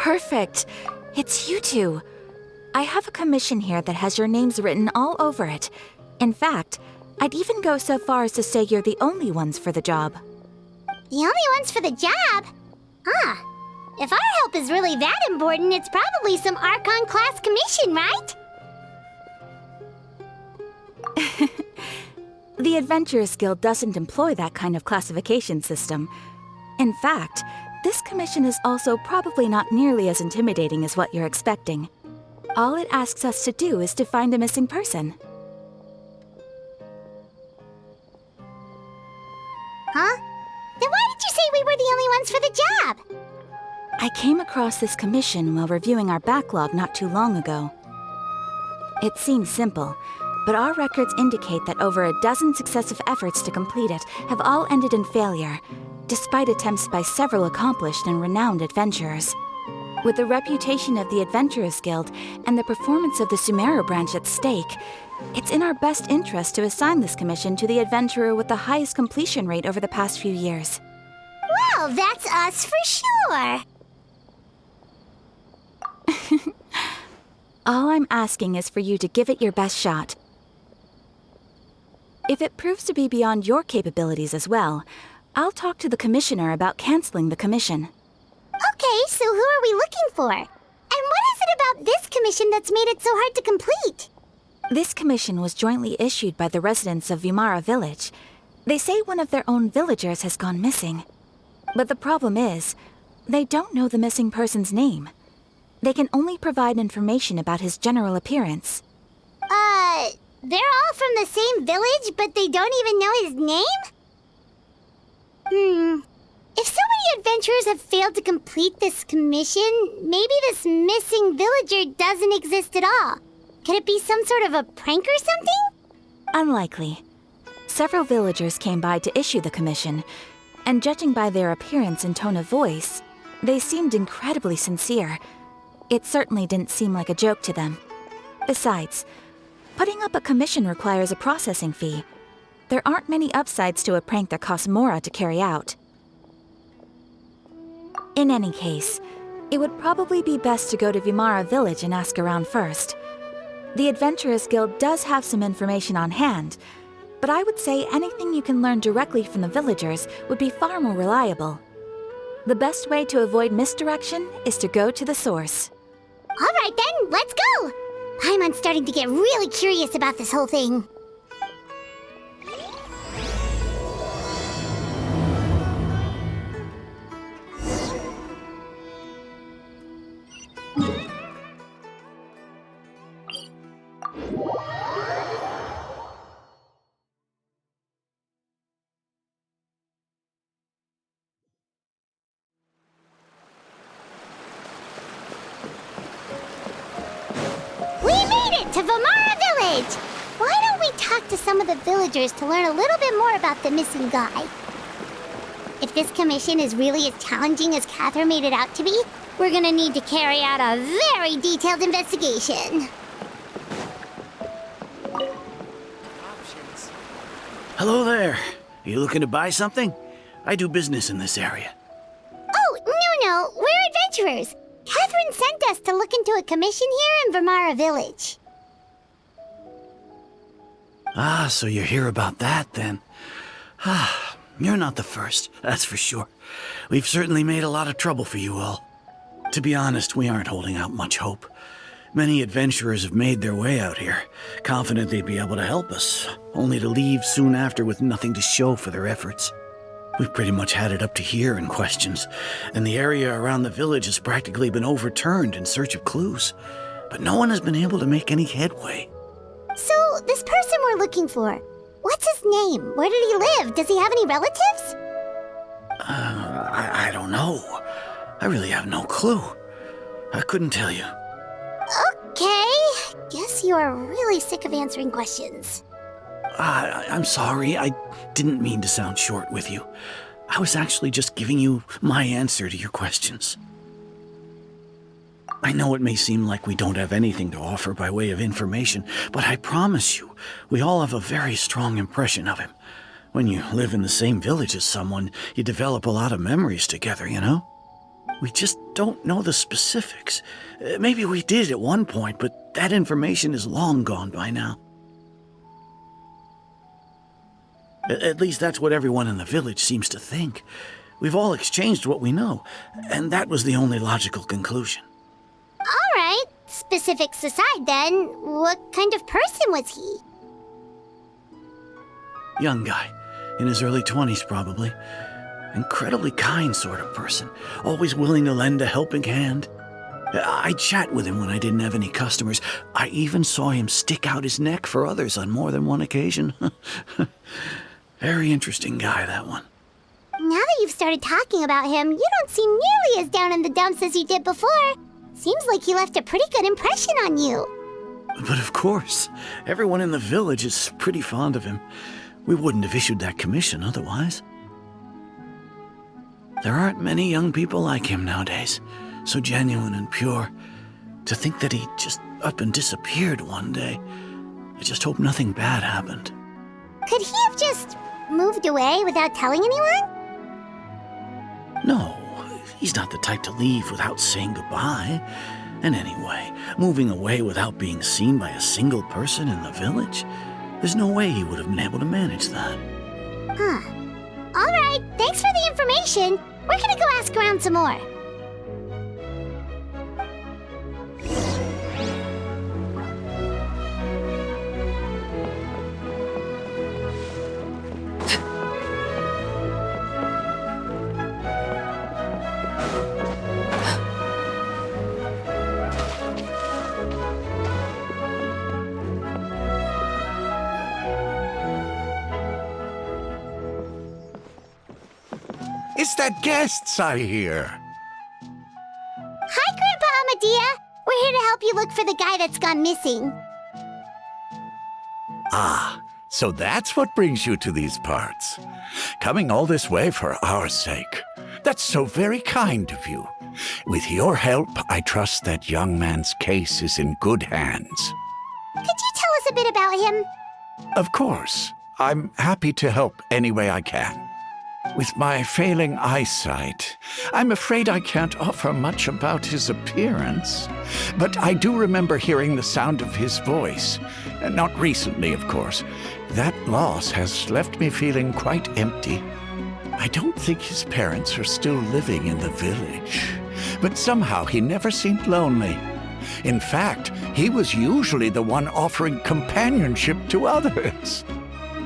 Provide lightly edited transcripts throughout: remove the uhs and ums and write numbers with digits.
Perfect. It's you two. I have a commission here that has your names written all over it. In fact, I'd even go so far as to say you're the only ones for the job. The only ones for the job? Huh. If our help is really that important, it's probably some Archon class commission, right? The Adventurers Guild doesn't employ that kind of classification system. In fact, this commission is also probably not nearly as intimidating as what you're expecting. All it asks us to do is to find a missing person. Huh? Then why did you say we were the only ones for the job? I came across this commission while reviewing our backlog not too long ago. It seems simple, but our records indicate that over a dozen successive efforts to complete it have all ended in failure, despite attempts by several accomplished and renowned adventurers. With the reputation of the Adventurers Guild and the performance of the Sumeru branch at stake, it's in our best interest to assign this commission to the adventurer with the highest completion rate over the past few years. Well, that's us for sure. All I'm asking is for you to give it your best shot. If it proves to be beyond your capabilities as well, I'll talk to the commissioner about canceling the commission. Okay, so who are we looking for? And what is it about this commission that's made it so hard to complete? This commission was jointly issued by the residents of Vimara Village. They say one of their own villagers has gone missing. But the problem is, they don't know the missing person's name. They can only provide information about his general appearance. They're all from the same village, but they don't even know his name? If so many adventurers have failed to complete this commission, maybe this missing villager doesn't exist at all. Could it be some sort of a prank or something? Unlikely. Several villagers came by to issue the commission, and judging by their appearance and tone of voice, they seemed incredibly sincere. It certainly didn't seem like a joke to them. Besides, putting up a commission requires a processing fee. There aren't many upsides to a prank that costs Mora to carry out. In any case, it would probably be best to go to Vimara Village and ask around first. The Adventurers Guild does have some information on hand, but I would say anything you can learn directly from the villagers would be far more reliable. The best way to avoid misdirection is to go to the source. All right then, let's go! I'm starting to get really curious about this whole thing. To Vimara Village! Why don't we talk to some of the villagers to learn a little bit more about the missing guy? If this commission is really as challenging as Catherine made it out to be, we're gonna need to carry out a very detailed investigation. Hello there. Are you looking to buy something? I do business in this area. Oh, no, we're adventurers. Catherine sent us to look into a commission here in Vimara Village. Ah, so you're here about that, then. Ah, you're not the first, that's for sure. We've certainly made a lot of trouble for you all. To be honest, we aren't holding out much hope. Many adventurers have made their way out here, confident they'd be able to help us, only to leave soon after with nothing to show for their efforts. We've pretty much had it up to here in questions, and the area around the village has practically been overturned in search of clues, but no one has been able to make any headway. So, this person we're looking for, what's his name? Where did he live? Does he have any relatives? I don't know. I really have no clue. I couldn't tell you. Okay, guess you are really sick of answering questions. I'm sorry, I didn't mean to sound short with you. I was actually just giving you my answer to your questions. I know it may seem like we don't have anything to offer by way of information, but I promise you, we all have a very strong impression of him. When you live in the same village as someone, you develop a lot of memories together, you know? We just don't know the specifics. Maybe we did at one point, but that information is long gone by now. At least that's what everyone in the village seems to think. We've all exchanged what we know, and that was the only logical conclusion. All right. Specifics aside, then, what kind of person was he? Young guy, in his early 20s probably. Incredibly kind sort of person, always willing to lend a helping hand. I'd chat with him when I didn't have any customers. I even saw him stick out his neck for others on more than one occasion. Very interesting guy, that one. Now that you've started talking about him, you don't seem nearly as down in the dumps as you did before. Seems like he left a pretty good impression on you. But of course, everyone in the village is pretty fond of him. We wouldn't have issued that commission otherwise. There aren't many young people like him nowadays, so genuine and pure. To think that he just up and disappeared one day. I just hope nothing bad happened. Could he have just moved away without telling anyone? No, he's not the type to leave without saying goodbye. And anyway, moving away without being seen by a single person in the village, there's no way he would have been able to manage that. Huh. All right, thanks for the information. We're gonna go ask around some more. It's that guests I hear. Hi, Grandpa Amadea. We're here to help you look for the guy that's gone missing. Ah, so that's what brings you to these parts. Coming all this way for our sake. That's so very kind of you. With your help, I trust that young man's case is in good hands. Could you tell us a bit about him? Of course. I'm happy to help any way I can. With my failing eyesight, I'm afraid I can't offer much about his appearance. But I do remember hearing the sound of his voice. Not recently, of course. That loss has left me feeling quite empty. I don't think his parents are still living in the village. But somehow he never seemed lonely. In fact, he was usually the one offering companionship to others.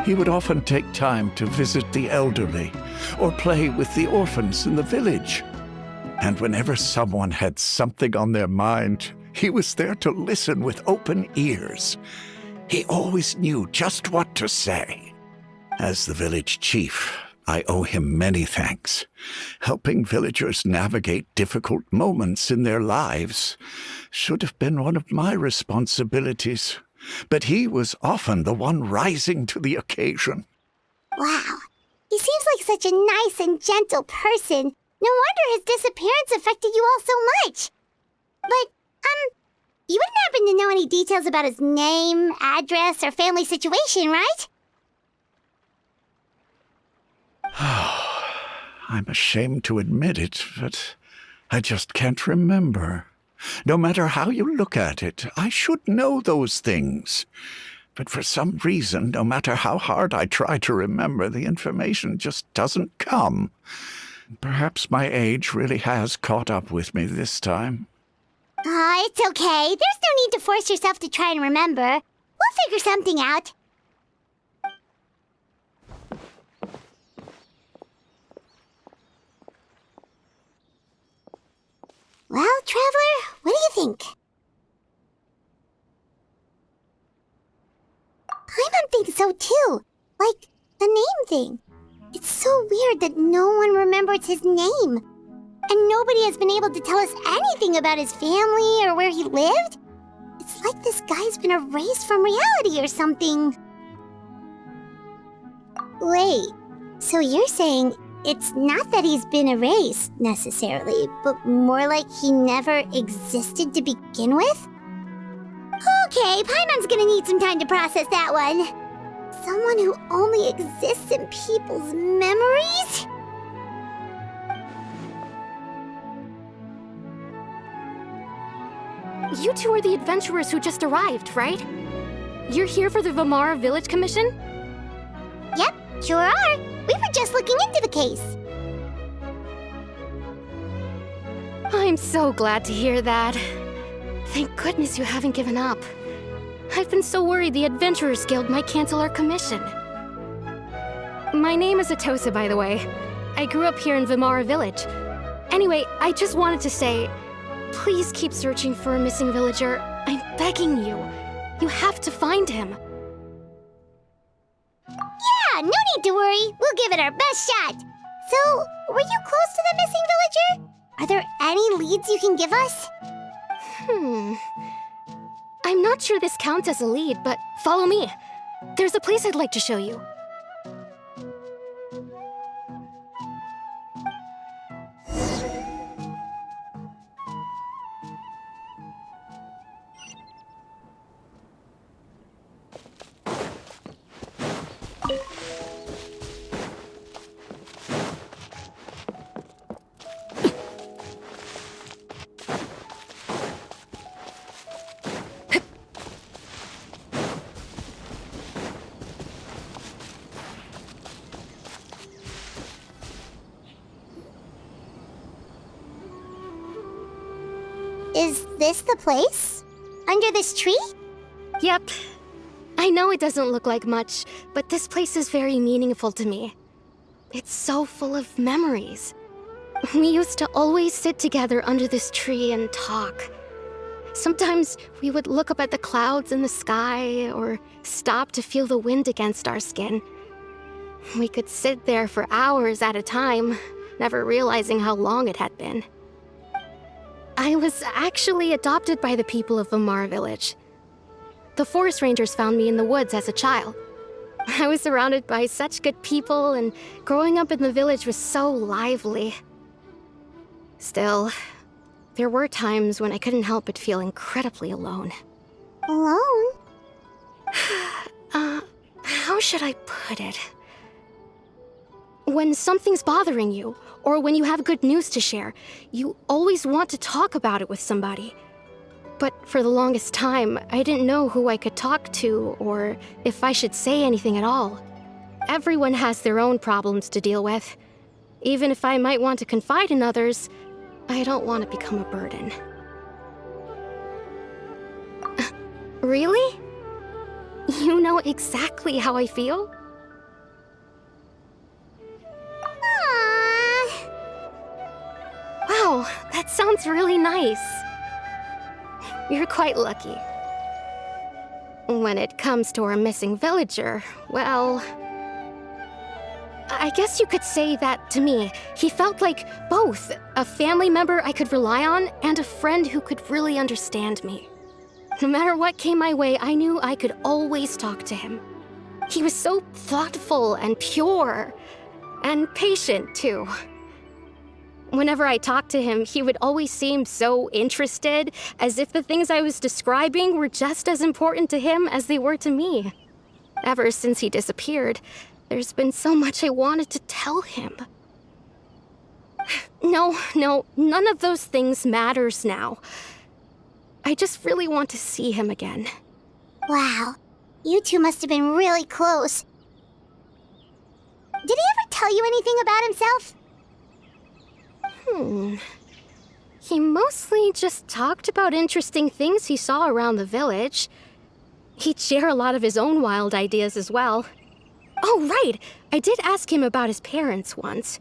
He would often take time to visit the elderly or play with the orphans in the village. And whenever someone had something on their mind, he was there to listen with open ears. He always knew just what to say. As the village chief, I owe him many thanks. Helping villagers navigate difficult moments in their lives should have been one of my responsibilities. But he was often the one rising to the occasion. Wow. He seems like such a nice and gentle person. No wonder his disappearance affected you all so much. But, you wouldn't happen to know any details about his name, address, or family situation, right? I'm ashamed to admit it, but I just can't remember. No matter how you look at it, I should know those things. But for some reason, no matter how hard I try to remember, the information just doesn't come. Perhaps my age really has caught up with me this time. It's okay. There's no need to force yourself to try and remember. We'll figure something out. Well, Traveler, what do you think? Paimon thinks so too. Like, the name thing. It's so weird that no one remembers his name. And nobody has been able to tell us anything about his family or where he lived. It's like this guy's been erased from reality or something. Wait, so you're saying it's not that he's been erased, necessarily, but more like he never existed to begin with? Okay, Paimon's gonna need some time to process that one. Someone who only exists in people's memories? You two are the adventurers who just arrived, right? You're here for the Vamara Village Commission? Yep, sure are. We were just looking into the case. I'm so glad to hear that. Thank goodness you haven't given up. I've been so worried the Adventurers Guild might cancel our commission. My name is Atosa, by the way. I grew up here in Vamara Village. Anyway, I just wanted to say, please keep searching for a missing villager. I'm begging you. You have to find him. Yeah, no need to worry. We'll give it our best shot. So, were you close to the missing villager? Are there any leads you can give us? I'm not sure this counts as a lead, but follow me. There's a place I'd like to show you. Is this the place? Under this tree? Yep. I know it doesn't look like much, but this place is very meaningful to me. It's so full of memories. We used to always sit together under this tree and talk. Sometimes we would look up at the clouds in the sky or stop to feel the wind against our skin. We could sit there for hours at a time, never realizing how long it had been. I was actually adopted by the people of Vamara Village. The forest rangers found me in the woods as a child. I was surrounded by such good people, and growing up in the village was so lively. Still, there were times when I couldn't help but feel incredibly alone. Alone? How should I put it? When something's bothering you, or when you have good news to share, you always want to talk about it with somebody. But for the longest time, I didn't know who I could talk to, or if I should say anything at all. Everyone has their own problems to deal with. Even if I might want to confide in others, I don't want to become a burden. Really? You know exactly how I feel? Aww. Wow, that sounds really nice. You're quite lucky. When it comes to our missing villager, well, I guess you could say that to me. He felt like both a family member I could rely on and a friend who could really understand me. No matter what came my way, I knew I could always talk to him. He was so thoughtful and pure, and patient too. Whenever I talked to him, he would always seem so interested, as if the things I was describing were just as important to him as they were to me. Ever since he disappeared, there's been so much I wanted to tell him. No, none of those things matters now. I just really want to see him again. Wow, you two must have been really close. Did he ever tell you anything about himself? He mostly just talked about interesting things he saw around the village. He'd share a lot of his own wild ideas as well. Oh, right! I did ask him about his parents once.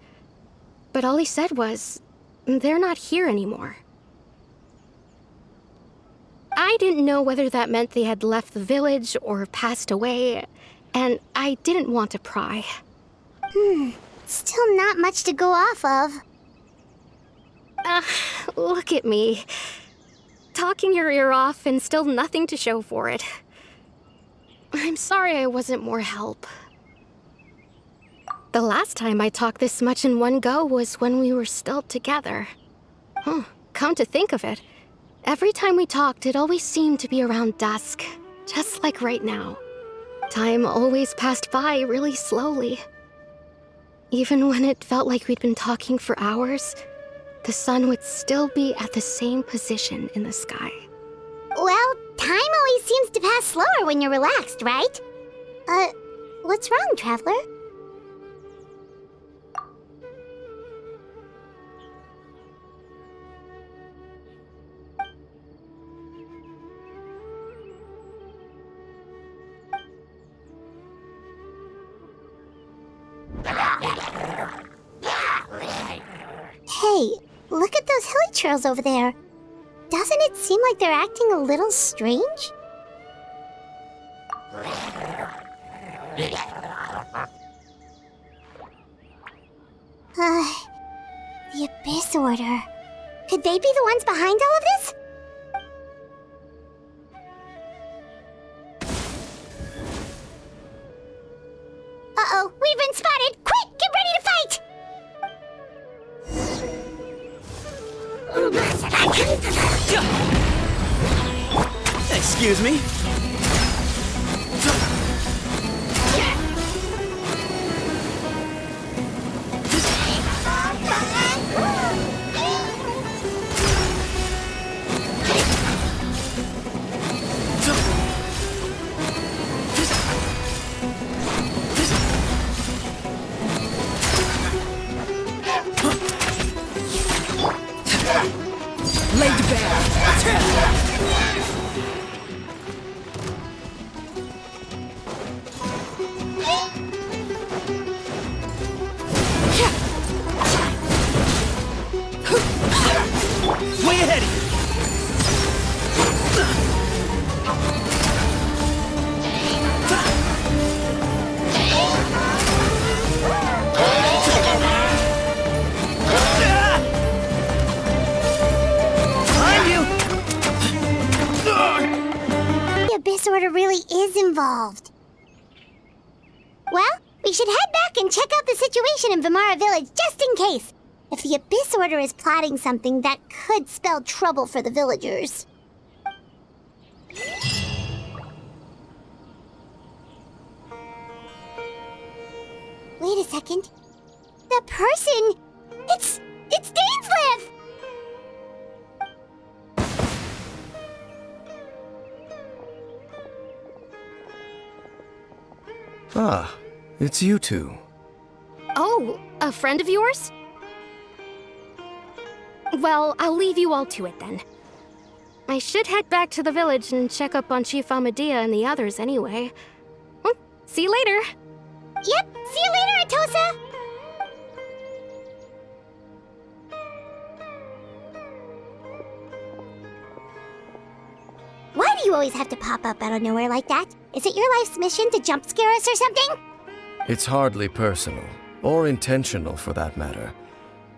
But all he said was, they're not here anymore. I didn't know whether that meant they had left the village or passed away, and I didn't want to pry. Still not much to go off of. Look at me. Talking your ear off and still nothing to show for it. I'm sorry I wasn't more help. The last time I talked this much in one go was when we were still together. Come to think of it, every time we talked, it always seemed to be around dusk, just like right now. Time always passed by really slowly. Even when it felt like we'd been talking for hours, the sun would still be at the same position in the sky. seems to pass slower when you're relaxed, right? What's wrong, Traveler? Hey, look at those hilly churls over there. Doesn't it seem like they're acting a little strange? The Abyss Order. Could they be the ones behind all of this? Uh-oh, we've been spotted! Quick, get ready to fight! Excuse me? Laid bare. Way ahead of you! The Abyss Order really is involved. Well, we should head back and check out the situation in Vimara Village just in case. If the Abyss Order is plotting something that could spell trouble for the villagers. Wait a second. The person... It's Dainsleif! Ah, it's you two. Oh, a friend of yours? Well, I'll leave you all to it then. I should head back to the village and check up on Chief Amadea and the others anyway. Well, see you later. Yep, see you later, Atosa! Why do you always have to pop up out of nowhere like that? Is it your life's mission to jump scare us or something? It's hardly personal, or intentional for that matter.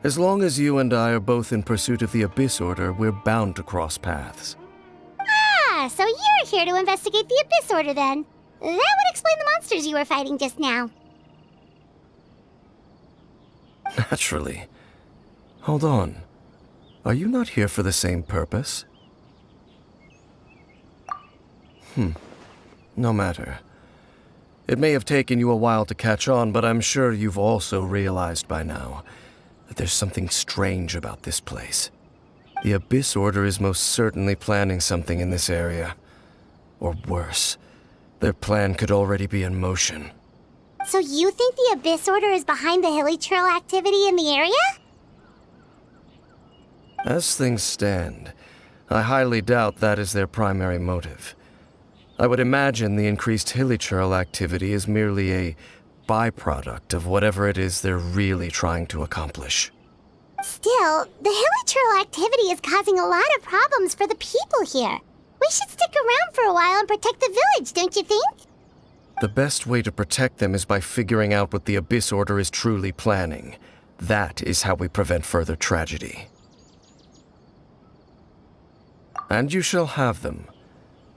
As long as you and I are both in pursuit of the Abyss Order, we're bound to cross paths. Ah, so you're here to investigate the Abyss Order then. That would explain the monsters you were fighting just now. Naturally. Hold on. Are you not here for the same purpose? No matter. It may have taken you a while to catch on, but I'm sure you've also realized by now that there's something strange about this place. The Abyss Order is most certainly planning something in this area. Or worse, their plan could already be in motion. So you think the Abyss Order is behind the hilly churl activity in the area? As things stand, I highly doubt that is their primary motive. I would imagine the increased hilly churl activity is merely a byproduct of whatever it is they're really trying to accomplish. Still, the hilly churl activity is causing a lot of problems for the people here. We should stick around for a while and protect the village, don't you think? The best way to protect them is by figuring out what the Abyss Order is truly planning. That is how we prevent further tragedy. And you shall have them.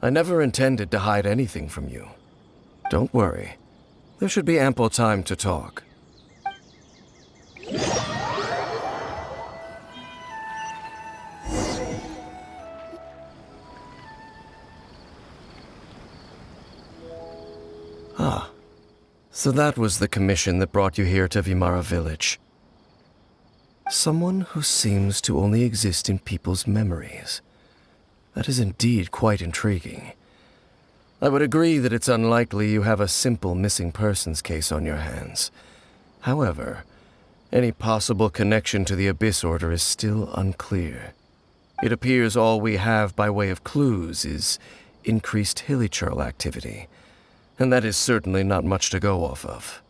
I never intended to hide anything from you. Don't worry. There should be ample time to talk. Ah. So that was the commission that brought you here to Vimara Village. Someone who seems to only exist in people's memories. That is indeed quite intriguing. I would agree that it's unlikely you have a simple missing persons case on your hands. However, any possible connection to the Abyss Order is still unclear. It appears all we have by way of clues is increased hilichurl activity, and that is certainly not much to go off of.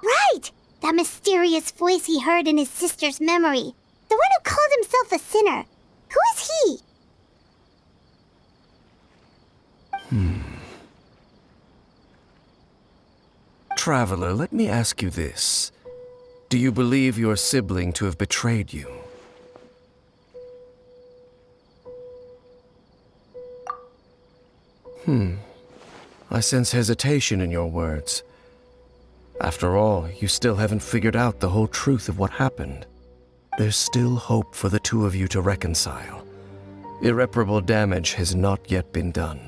Right! That mysterious voice he heard in his sister's memory. The one who called himself a sinner. Who is he? Traveler, let me ask you this. Do you believe your sibling to have betrayed you? I sense hesitation in your words. After all, you still haven't figured out the whole truth of what happened. There's still hope for the two of you to reconcile. Irreparable damage has not yet been done.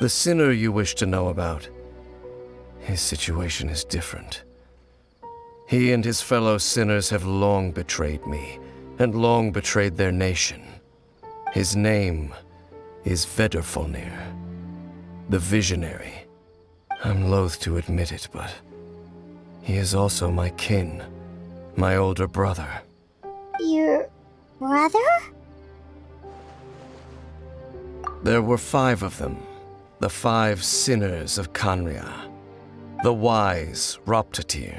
The sinner you wish to know about, his situation is different. He and his fellow sinners have long betrayed me, and long betrayed their nation. His name is Vedrfolnir, the Visionary. I'm loath to admit it, but he is also my kin, my older brother. Your brother? There were 5 of them, the 5 sinners of Khaenri'ah. The wise Roptatyr,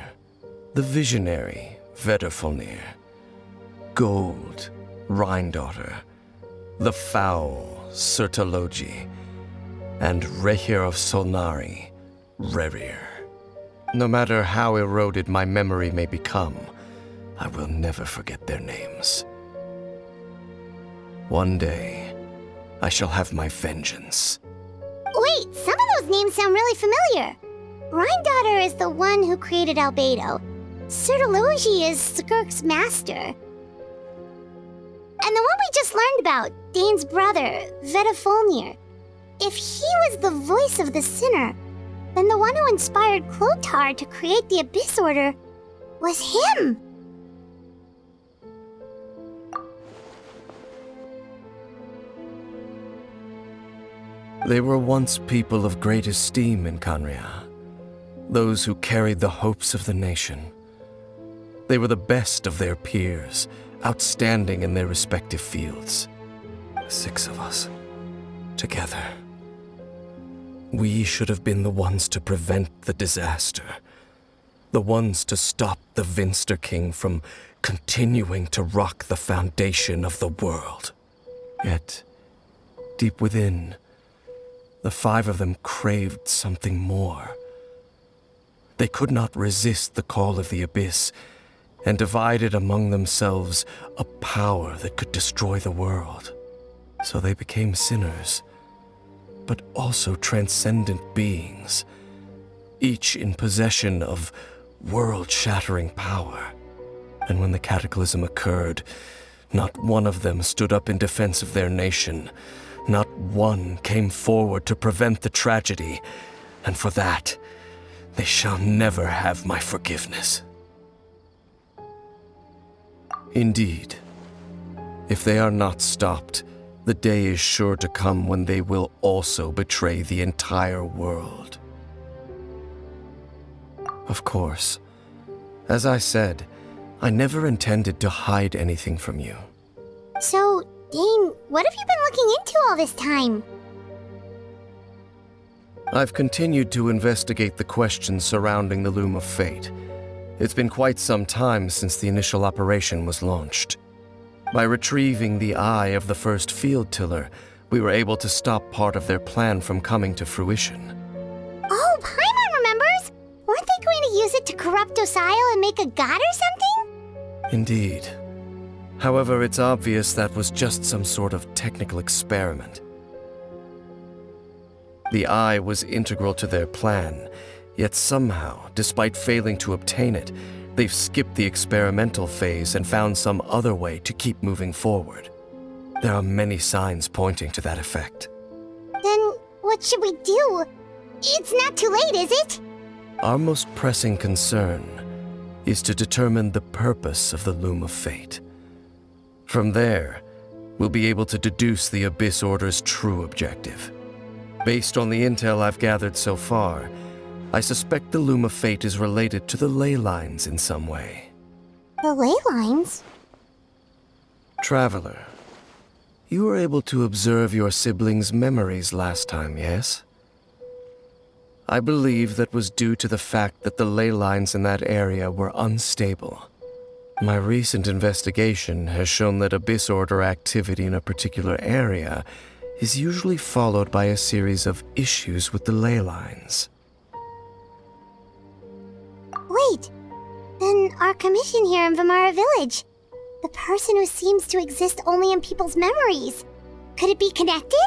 the visionary Vedrfolnir, Gold Rhine-daughter, the foul Sertologi, and Rehir of Solnari, Rerir. No matter how eroded my memory may become, I will never forget their names. One day, I shall have my vengeance. Wait, some of those names sound really familiar. Rhine-daughter is the one who created Albedo. Sertologi is Skirk's master. And the one we just learned about, Dane's brother, Vedrfolnir. If he was the voice of the sinner, then the one who inspired Clothar to create the Abyss Order was him. They were once people of great esteem in Khaenri'ah, those who carried the hopes of the nation. They were the best of their peers, outstanding in their respective fields. 6 of us, together. We should have been the ones to prevent the disaster, the ones to stop the Vinster King from continuing to rock the foundation of the world. Yet, deep within, the 5 of them craved something more. They could not resist the call of the Abyss, and divided among themselves a power that could destroy the world. So they became sinners, but also transcendent beings, each in possession of world-shattering power. And when the cataclysm occurred, not one of them stood up in defense of their nation. Not one came forward to prevent the tragedy, and for that, they shall never have my forgiveness. Indeed, if they are not stopped, the day is sure to come when they will also betray the entire world. Of course, as I said, I never intended to hide anything from you. So, Dane, what have you been looking into all this time? I've continued to investigate the questions surrounding the Loom of Fate. It's been quite some time since the initial operation was launched. By retrieving the eye of the first field tiller, we were able to stop part of their plan from coming to fruition. Oh, Paimon remembers! Weren't they going to use it to corrupt Docile and make a god or something? Indeed. However, it's obvious that was just some sort of technical experiment. The eye was integral to their plan, yet somehow, despite failing to obtain it, they've skipped the experimental phase and found some other way to keep moving forward. There are many signs pointing to that effect. Then what should we do? It's not too late, is it? Our most pressing concern is to determine the purpose of the Loom of Fate. From there, we'll be able to deduce the Abyss Order's true objective. Based on the intel I've gathered so far, I suspect the Loom of Fate is related to the ley lines in some way. The ley lines? Traveler, you were able to observe your siblings' memories last time, yes? I believe that was due to the fact that the ley lines in that area were unstable. My recent investigation has shown that Abyss Order activity in a particular area is usually followed by a series of issues with the ley lines. Wait, then our commission here in Vimara Village, the person who seems to exist only in people's memories, could it be connected?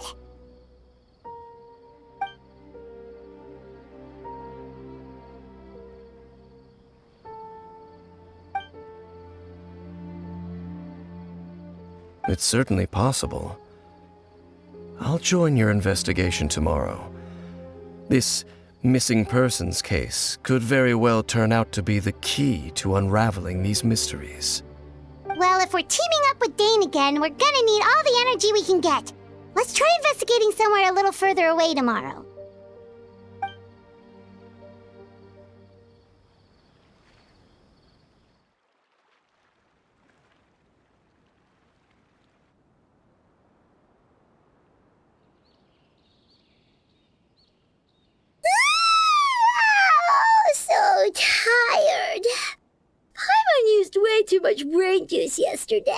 It's certainly possible. I'll join your investigation tomorrow. This missing persons case could very well turn out to be the key to unraveling these mysteries. Well, if we're teaming up with Dane again, we're gonna need all the energy we can get. Let's try investigating somewhere a little further away tomorrow. So tired. Paimon used way too much brain juice yesterday.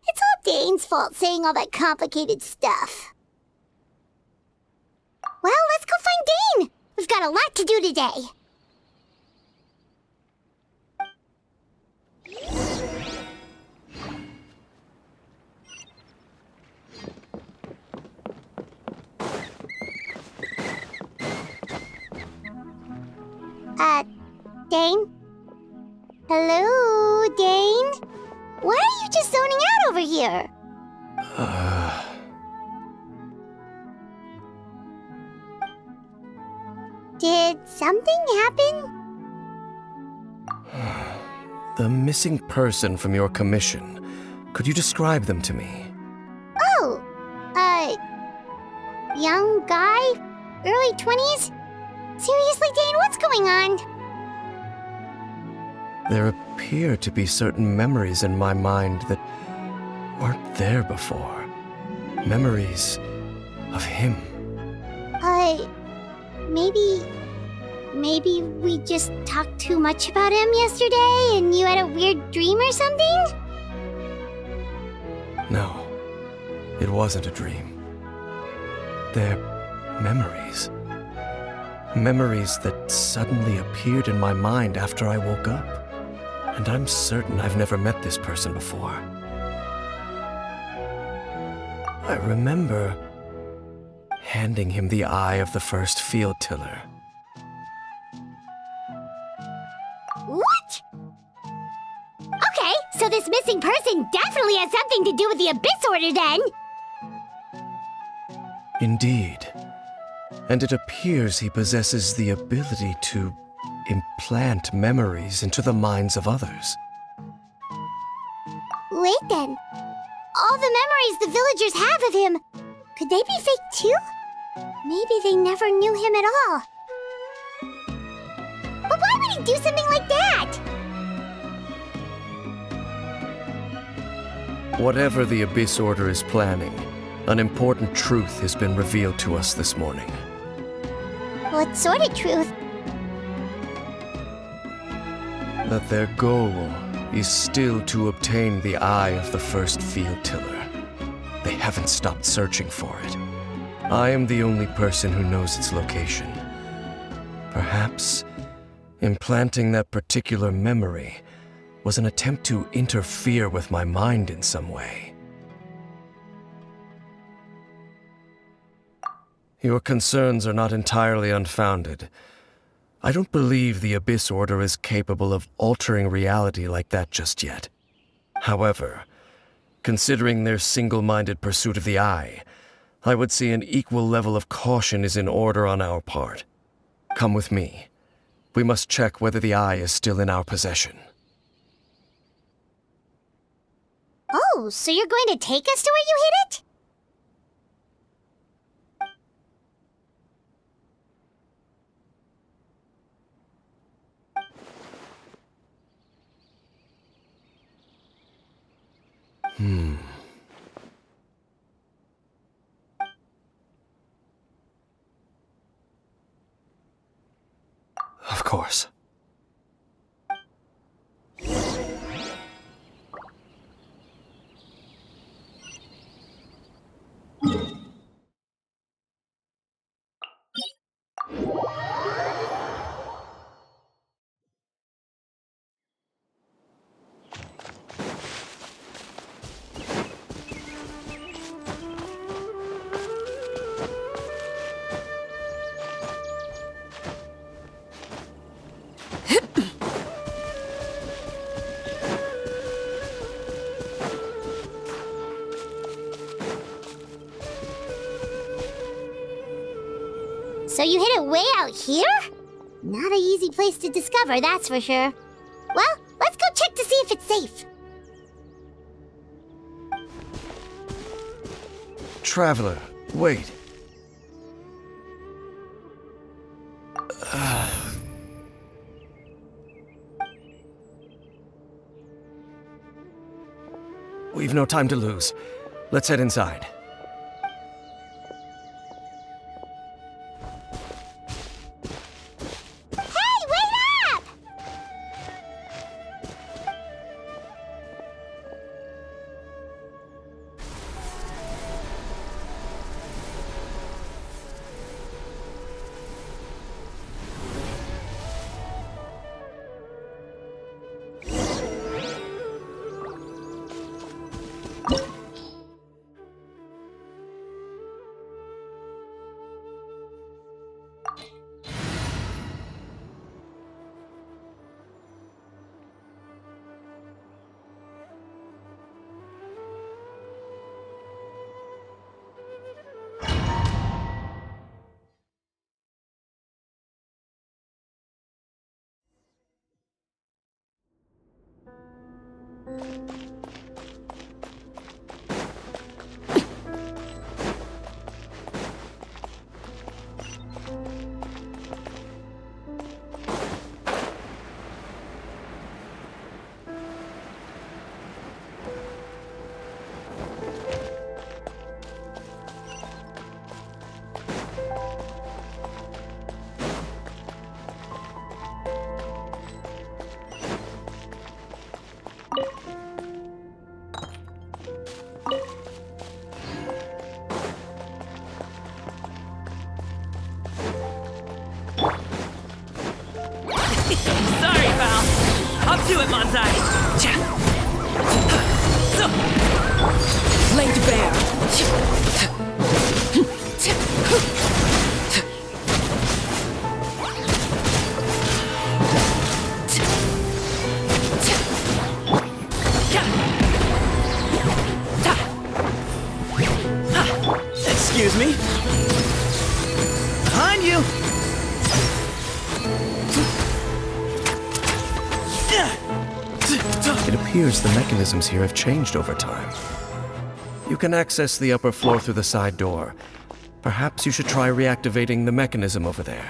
It's all Dane's fault saying all that complicated stuff. Well, let's go find Dane. We've got a lot to do today. Dane? Hello, Dane? Why are you just zoning out over here? Did something happen? The missing person from your commission. Could you describe them to me? Oh, young guy? Early 20s? Seriously, Dane, what's going on? There appear to be certain memories in my mind that weren't there before. Memories of him. Maybe we just talked too much about him yesterday and you had a weird dream or something? No, it wasn't a dream. They're memories. Memories that suddenly appeared in my mind after I woke up. And I'm certain I've never met this person before. I remember handing him the eye of the first field tiller. What? Okay, so this missing person definitely has something to do with the Abyss Order then. Indeed. And it appears he possesses the ability to implant memories into the minds of others. Wait then. All the memories the villagers have of him, could they be fake too? Maybe they never knew him at all. But why would he do something like that? Whatever the Abyss Order is planning, an important truth has been revealed to us this morning. What sort of truth? That their goal is still to obtain the eye of the first field tiller. They haven't stopped searching for it. I am the only person who knows its location. Perhaps implanting that particular memory was an attempt to interfere with my mind in some way. Your concerns are not entirely unfounded. I don't believe the Abyss Order is capable of altering reality like that just yet. However, considering their single-minded pursuit of the Eye, I would say an equal level of caution is in order on our part. Come with me. We must check whether the Eye is still in our possession. Oh, so you're going to take us to where you hid it? Of course. So you hid it way out here? Not an easy place to discover, that's for sure. Well, let's go check to see if it's safe. Traveler, wait. We've no time to lose. Let's head inside. Hey, wait up! Sorry, pal. Up to it, Manzai. Laid bare. Excuse me. Behind you. It appears the mechanisms here have changed over time. You can access the upper floor through the side door. Perhaps you should try reactivating the mechanism over there.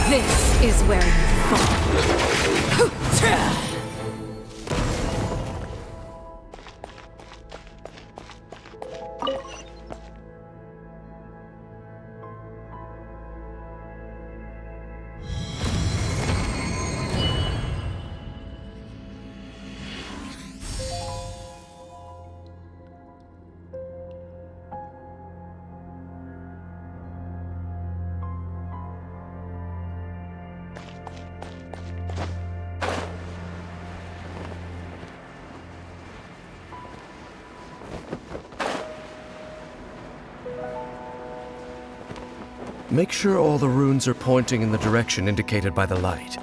This is where you fall. Make sure all the runes are pointing in the direction indicated by the light.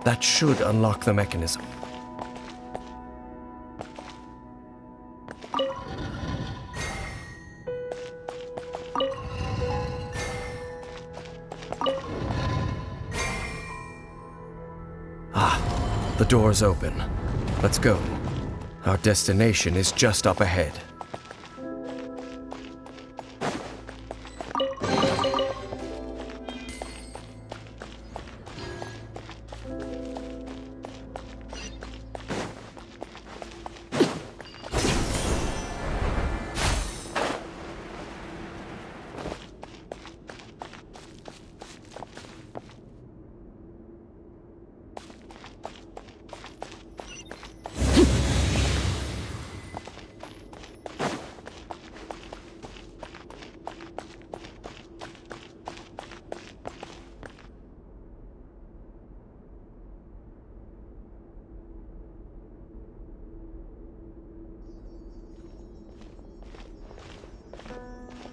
That should unlock the mechanism. Ah, the door's open. Let's go. Our destination is just up ahead.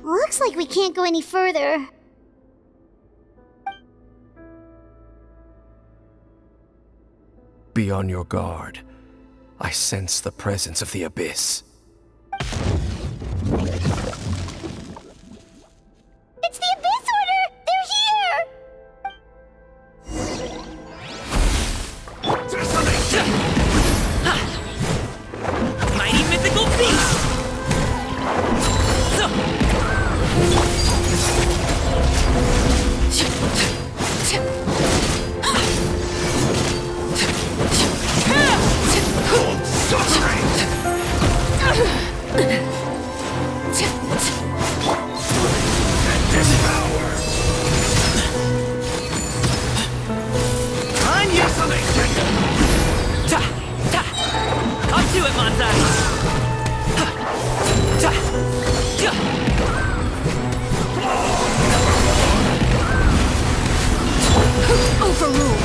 Looks like we can't go any further. Be on your guard. I sense the presence of the Abyss. It's the Abyss Order! They're here! Mighty mythical beast! Up to it, Manzai! Overruled.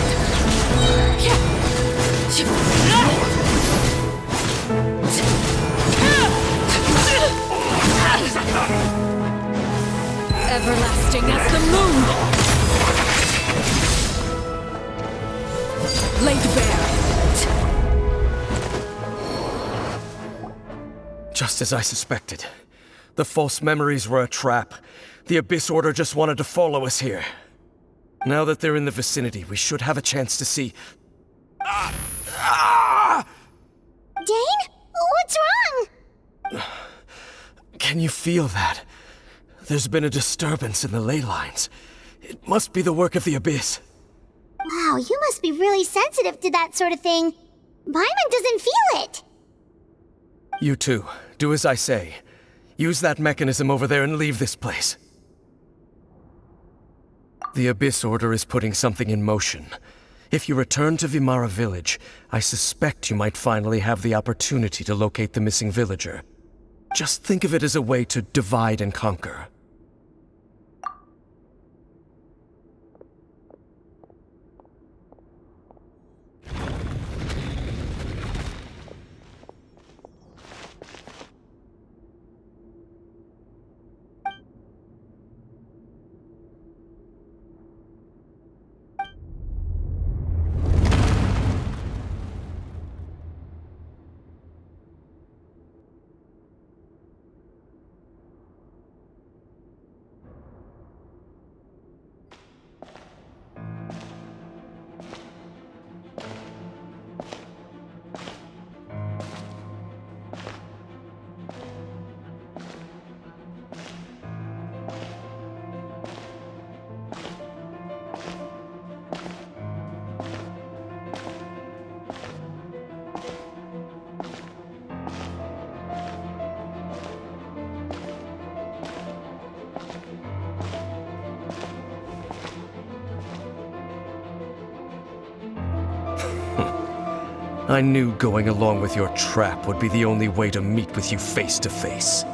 Everlasting as the moon! Laid bare. Just as I suspected. The false memories were a trap. The Abyss Order just wanted to follow us here. Now that they're in the vicinity, we should have a chance to see... Dane? What's wrong? Can you feel that? There's been a disturbance in the ley lines. It must be the work of the Abyss. Wow, you must be really sensitive to that sort of thing. Paimon doesn't feel it. You too. Do as I say. Use that mechanism over there and leave this place. The Abyss Order is putting something in motion. If you return to Vimara Village, I suspect you might finally have the opportunity to locate the missing villager. Just think of it as a way to divide and conquer. I knew going along with your trap would be the only way to meet with you face to face.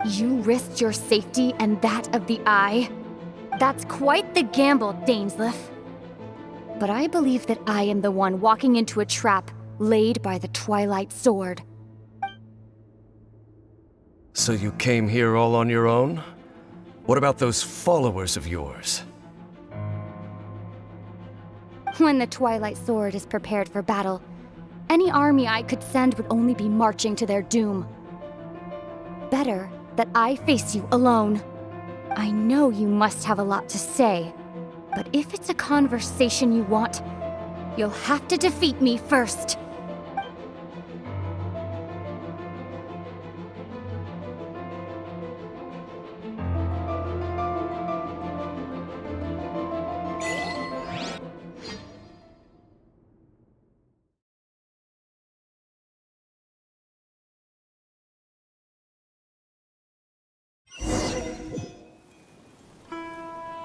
You risked your safety and that of the Eye? That's quite the gamble, Dainsleif. But I believe that I am the one walking into a trap laid by the Twilight Sword. So you came here all on your own? What about those followers of yours? When the Twilight Sword is prepared for battle, any army I could send would only be marching to their doom. Better that I face you alone. I know you must have a lot to say, but if it's a conversation you want, you'll have to defeat me first.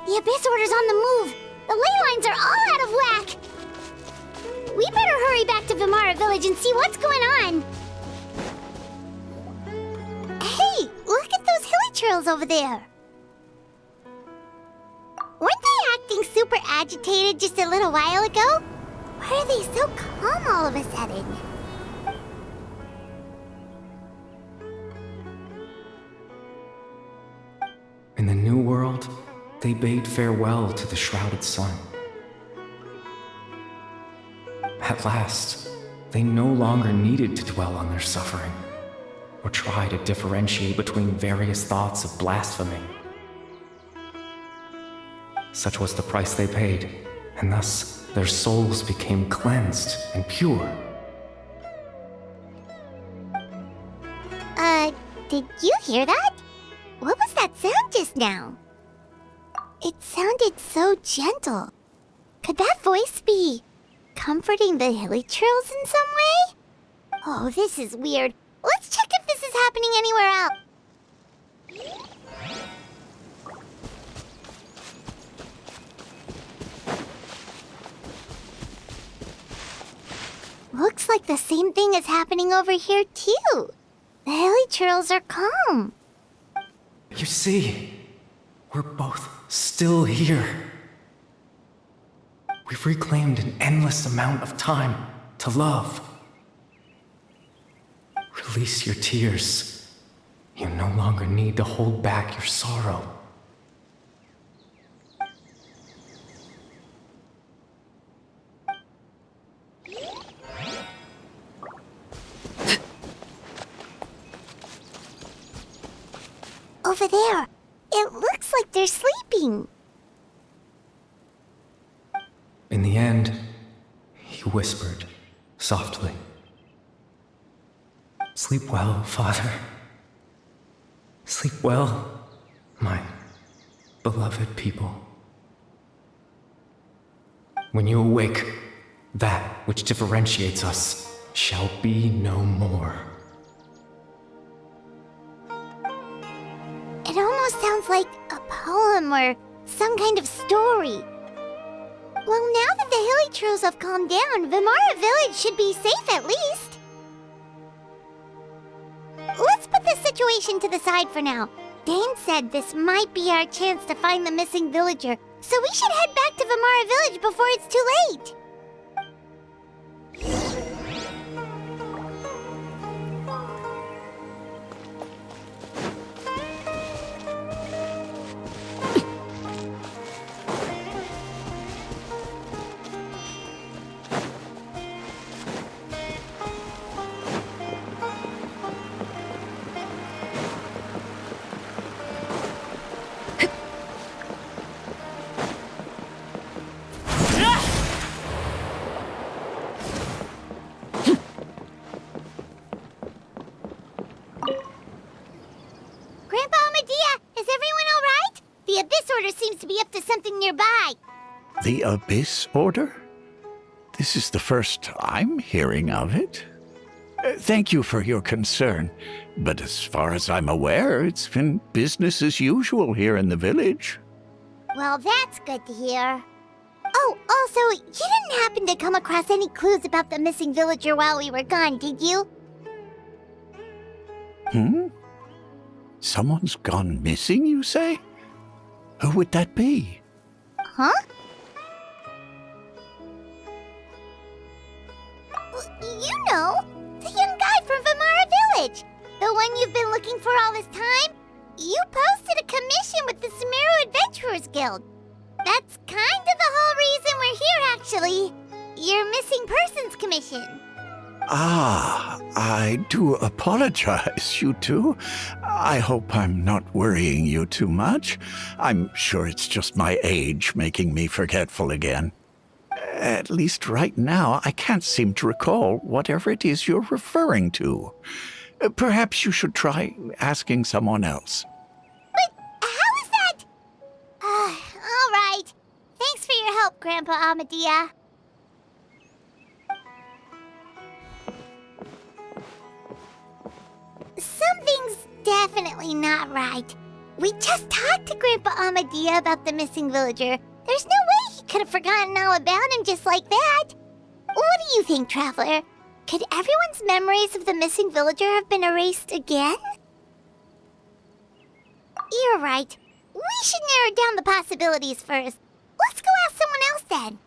The Abyss Order's on the move! The ley lines are all out of whack! We better hurry back to Vimara Village and see what's going on! Hey, look at those hilichurls over there! Weren't they acting super agitated just a little while ago? Why are they so calm all of a sudden? In the New World, they bade farewell to the shrouded sun. At last, they no longer needed to dwell on their suffering, or try to differentiate between various thoughts of blasphemy. Such was the price they paid, and thus their souls became cleansed and pure. Did you hear that? What was that sound just now? It sounded so gentle. Could that voice be comforting the hilichurls in some way? Oh, this is weird. Let's check if this is happening anywhere else. Looks like the same thing is happening over here, too. The hilichurls are calm. You see, we're both still here. We've reclaimed an endless amount of time to love. Release your tears. You no longer need to hold back your sorrow. Over there. It looks like they're sleeping. In the end, he whispered softly. Sleep well, Father. Sleep well, my beloved people. When you awake, that which differentiates us shall be no more. It almost sounds like a poem or some kind of story. Well, now that the hilichurls have calmed down, Vimara Village should be safe at least. Let's put this situation to the side for now. Dane said this might be our chance to find the missing villager, so we should head back to Vimara Village before it's too late. Seems to be up to something nearby. The Abyss Order? This is the first I'm hearing of it. Thank you for your concern, but as far as I'm aware, it's been business as usual here in the village. Well, that's good to hear. Oh, also, you didn't happen to come across any clues about the missing villager while we were gone, did you? Someone's gone missing, you say? Who would that be? Huh? You know, the young guy from Vamara Village. The one you've been looking for all this time. You posted a commission with the Sumeru Adventurers Guild. That's kind of the whole reason we're here, actually. Your missing persons commission. Ah, I do apologize, you two. I hope I'm not worrying you too much. I'm sure it's just my age making me forgetful again. At least right now, I can't seem to recall whatever it is you're referring to. Perhaps you should try asking someone else. But how is that? All right. Thanks for your help, Grandpa Amadia. Something's definitely not right. We just talked to Grandpa Amadia about the missing villager. There's no way he could have forgotten all about him just like that. What do you think, Traveler? Could everyone's memories of the missing villager have been erased again? You're right. We should narrow down the possibilities first. Let's go ask someone else then.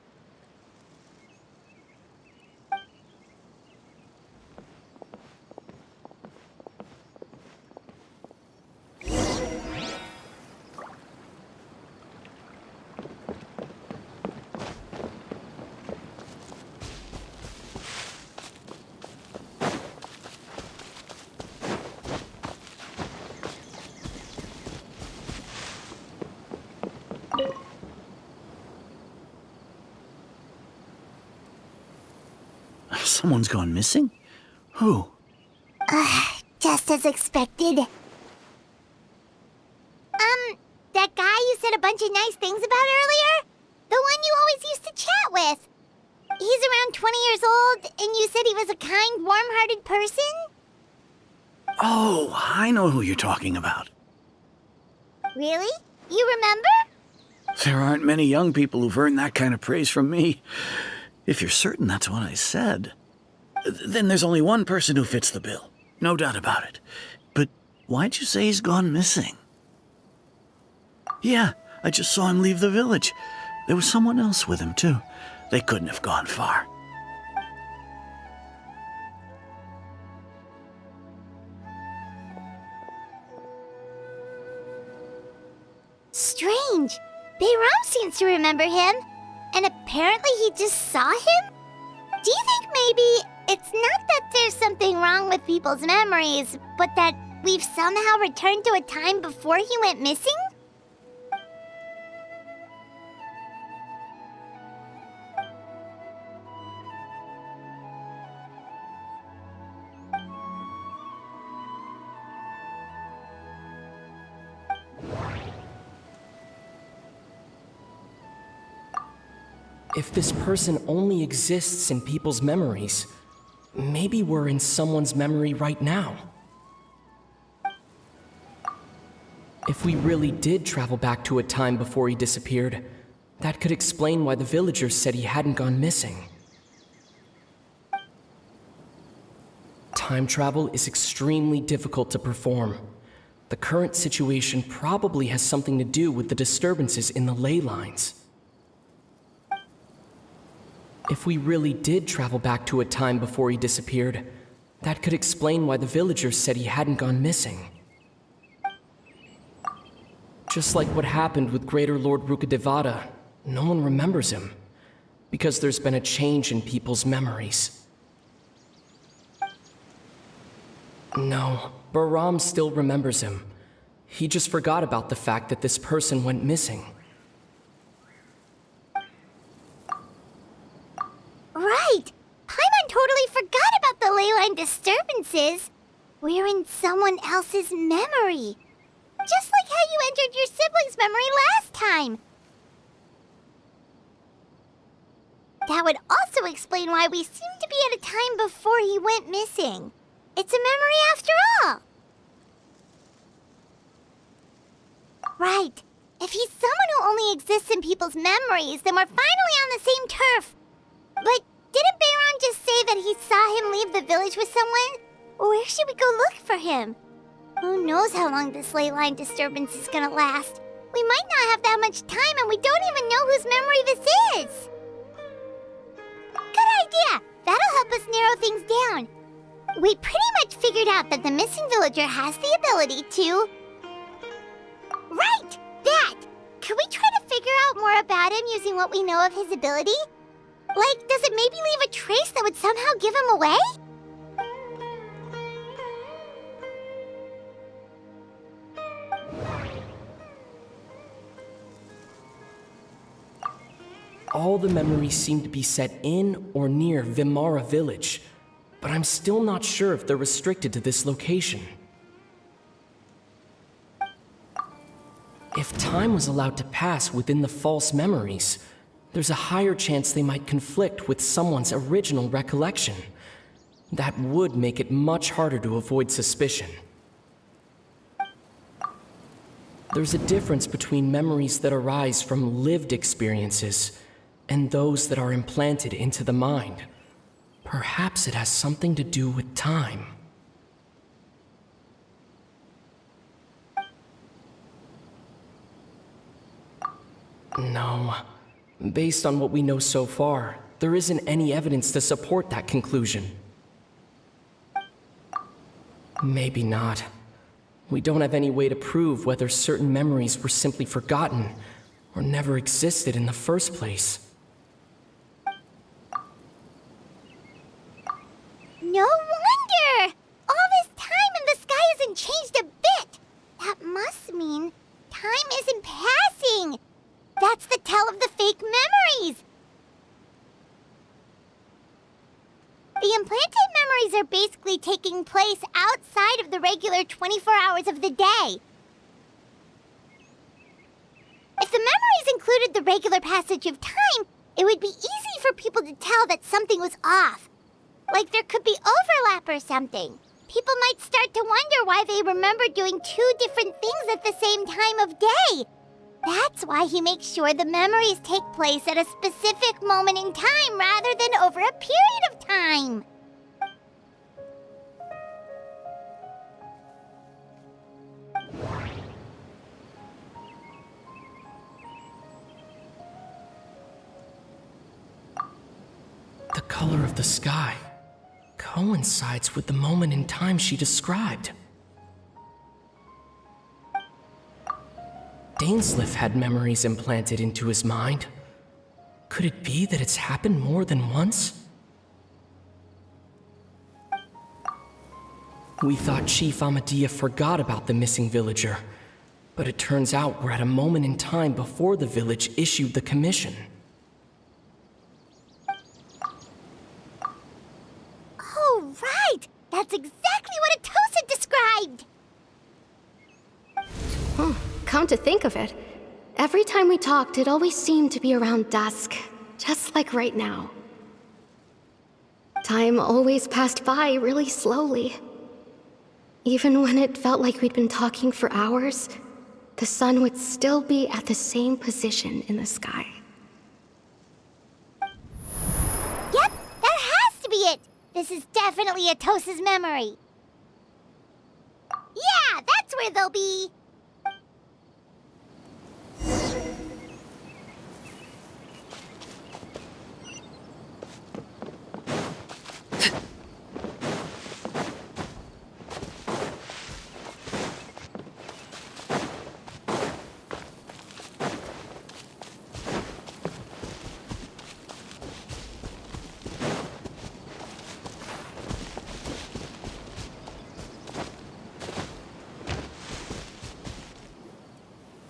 Someone's gone missing? Who? Just as expected. That guy you said a bunch of nice things about earlier? The one you always used to chat with. He's around 20 years old, and you said he was a kind, warm-hearted person? Oh, I know who you're talking about. Really? You remember? There aren't many young people who've earned that kind of praise from me. If you're certain that's what I said, then there's only one person who fits the bill. No doubt about it. But why'd you say he's gone missing? Yeah, I just saw him leave the village. There was someone else with him, too. They couldn't have gone far. Strange. Bayram seems to remember him. And apparently he just saw him? Do you think maybe it's not that there's something wrong with people's memories, but that we've somehow returned to a time before he went missing? If this person only exists in people's memories, maybe we're in someone's memory right now. If we really did travel back to a time before he disappeared, that could explain why the villagers said he hadn't gone missing. Time travel is extremely difficult to perform. The current situation probably has something to do with the disturbances in the ley lines. If we really did travel back to a time before he disappeared, that could explain why the villagers said he hadn't gone missing. Just like what happened with Greater Lord Rukadevada, no one remembers him, because there's been a change in people's memories. No, Bahram still remembers him. He just forgot about the fact that this person went missing. Right! Paimon totally forgot about the ley line disturbances. We're in someone else's memory. Just like how you entered your sibling's memory last time. That would also explain why we seem to be at a time before he went missing. It's a memory after all. Right. If he's someone who only exists in people's memories, then we're finally on the same turf. But didn't Bayron just say that he saw him leave the village with someone? Where should we go look for him? Who knows how long this ley line disturbance is gonna last? We might not have that much time, and we don't even know whose memory this is. Good idea! That'll help us narrow things down. We pretty much figured out that the missing villager has the ability to... Right! That! Can we try to figure out more about him using what we know of his ability? Like, does it maybe leave a trace that would somehow give him away? All the memories seem to be set in or near Vimara village, but I'm still not sure if they're restricted to this location. If time was allowed to pass within the false memories, there's a higher chance they might conflict with someone's original recollection. That would make it much harder to avoid suspicion. There's a difference between memories that arise from lived experiences and those that are implanted into the mind. Perhaps it has something to do with time. No. Based on what we know so far, there isn't any evidence to support that conclusion. Maybe not. We don't have any way to prove whether certain memories were simply forgotten or never existed in the first place. No wonder! All this time and the sky hasn't changed a bit! That must mean time isn't passing! That's the tell of the fake memories! The implanted memories are basically taking place outside of the regular 24 hours of the day. If the memories included the regular passage of time, it would be easy for people to tell that something was off. Like there could be overlap or something. People might start to wonder why they remember doing two different things at the same time of day. That's why he makes sure the memories take place at a specific moment in time rather than over a period of time. The color of the sky coincides with the moment in time she described. Dainsleif had memories implanted into his mind. Could it be that it's happened more than once? We thought Chief Amadea forgot about the missing villager, but it turns out we're at a moment in time before the village issued the commission. Oh, right! That's exactly what Atosa described! Come to think of it, every time we talked, it always seemed to be around dusk, just like right now. Time always passed by really slowly. Even when it felt like we'd been talking for hours, the sun would still be at the same position in the sky. Yep, that has to be it! This is definitely Atosa's memory. Yeah, that's where they'll be!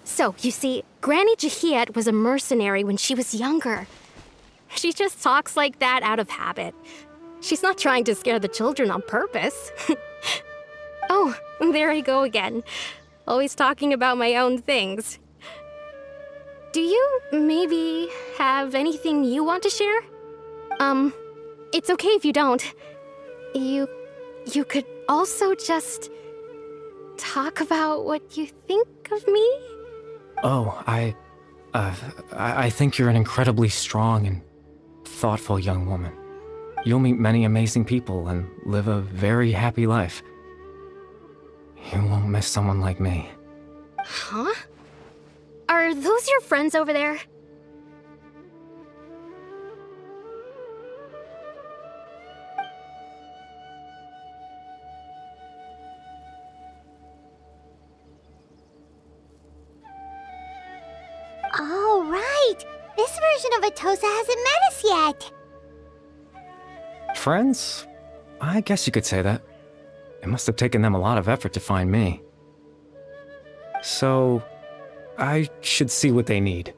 So, you see, Granny Jahiet was a mercenary when she was younger. She just talks like that out of habit. She's not trying to scare the children on purpose. Oh, there I go again. Always talking about my own things. Do you maybe have anything you want to share? It's okay if you don't. You could also just talk about what you think of me? Oh, I think you're an incredibly strong and thoughtful young woman. You'll meet many amazing people and live a very happy life. You won't miss someone like me. Huh? Are those your friends over there? Oh, right! This version of Atosa hasn't met us yet! Friends? I guess you could say that. It must have taken them a lot of effort to find me. So, I should see what they need.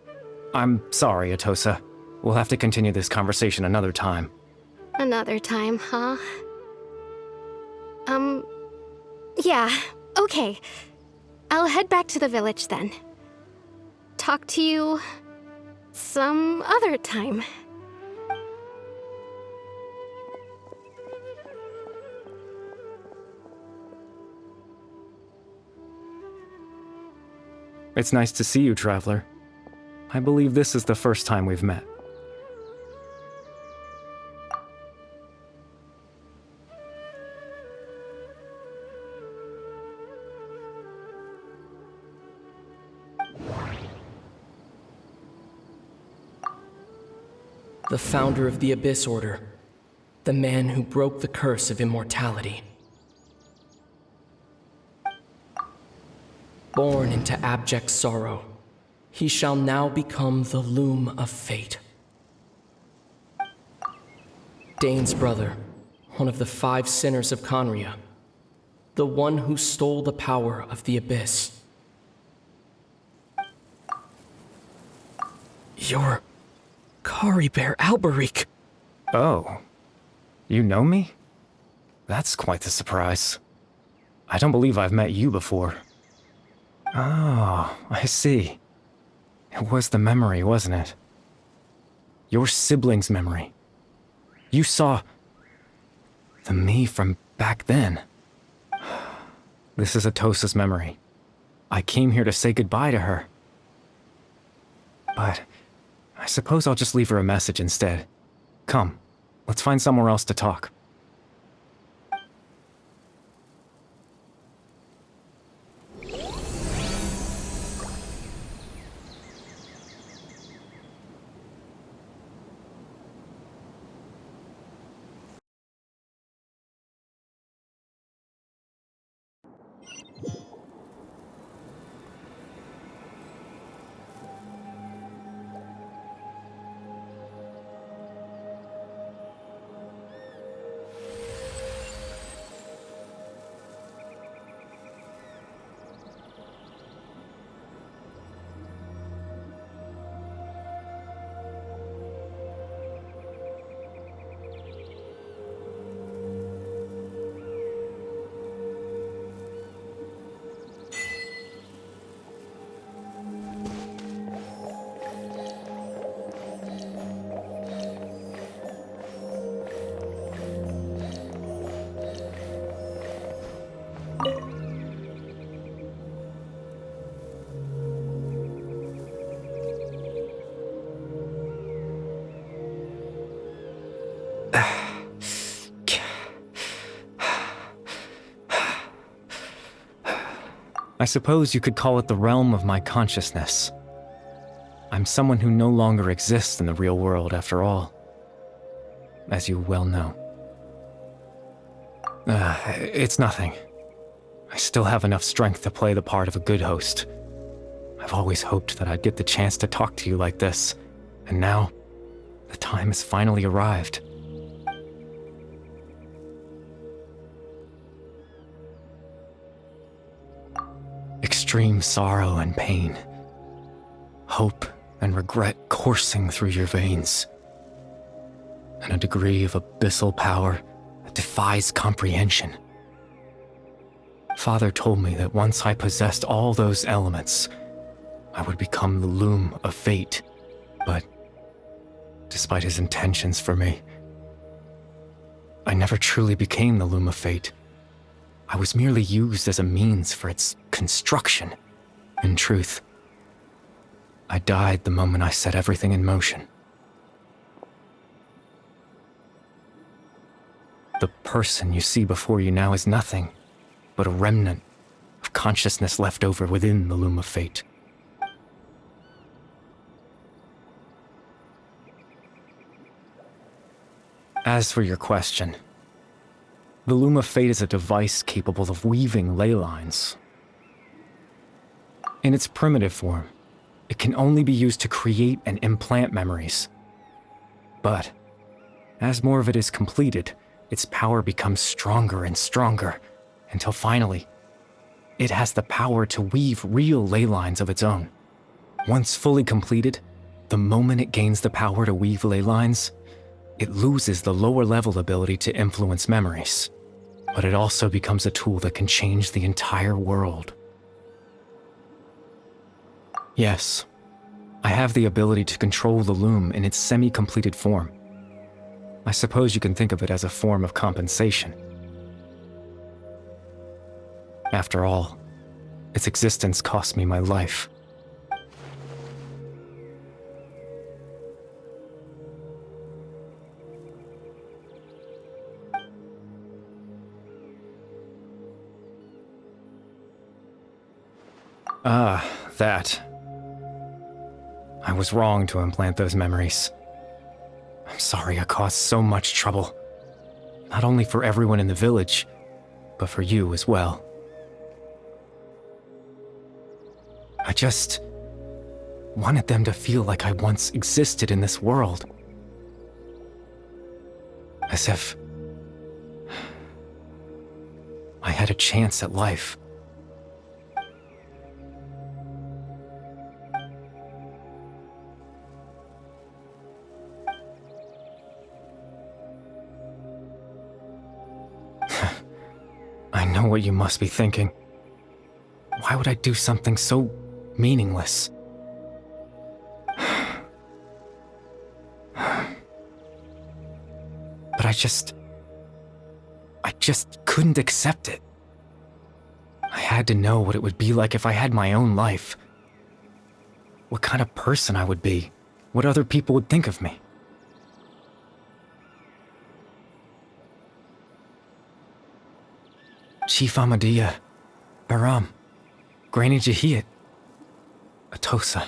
I'm sorry, Atosa. We'll have to continue this conversation another time. Another time, huh? Yeah, okay. I'll head back to the village then. Talk to you some other time. It's nice to see you, Traveler. I believe this is the first time we've met. The founder of the Abyss Order. The man who broke the curse of immortality. Born into abject sorrow, he shall now become the loom of fate. Dane's brother, one of the 5 sinners of Conria. The one who stole the power of the Abyss. You're Kari Bear Alberic. Oh. You know me? That's quite the surprise. I don't believe I've met you before. Oh, I see. It was the memory, wasn't it? Your sibling's memory. You saw the me from back then. This is Atosa's memory. I came here to say goodbye to her. But I suppose I'll just leave her a message instead. Come, let's find somewhere else to talk. I suppose you could call it the realm of my consciousness. I'm someone who no longer exists in the real world, after all, as you well know. It's nothing. I still have enough strength to play the part of a good host. I've always hoped that I'd get the chance to talk to you like this, and now, the time has finally arrived. Extreme sorrow and pain, hope and regret coursing through your veins, and a degree of abyssal power that defies comprehension. Father told me that once I possessed all those elements, I would become the loom of fate, but despite his intentions for me, I never truly became the loom of fate. I was merely used as a means for its construction. In truth, I died the moment I set everything in motion. The person you see before you now is nothing but a remnant of consciousness left over within the loom of fate. As for your question, the loom of fate is a device capable of weaving ley lines. In its primitive form, it can only be used to create and implant memories. But as more of it is completed, its power becomes stronger and stronger, until finally, it has the power to weave real ley lines of its own. Once fully completed, the moment it gains the power to weave ley lines, it loses the lower level ability to influence memories. But it also becomes a tool that can change the entire world. Yes, I have the ability to control the loom in its semi-completed form. I suppose you can think of it as a form of compensation. After all, its existence cost me my life. Ah, that. I was wrong to implant those memories. I'm sorry I caused so much trouble. Not only for everyone in the village, but for you as well. I just wanted them to feel like I once existed in this world. As if I had a chance at life. I know what you must be thinking. Why would I do something so meaningless? But I just couldn't accept it. I had to know what it would be like if I had my own life. What kind of person I would be. What other people would think of me. Chief Ahmadiyya, Baram, Granny Jahiyat, Atosa.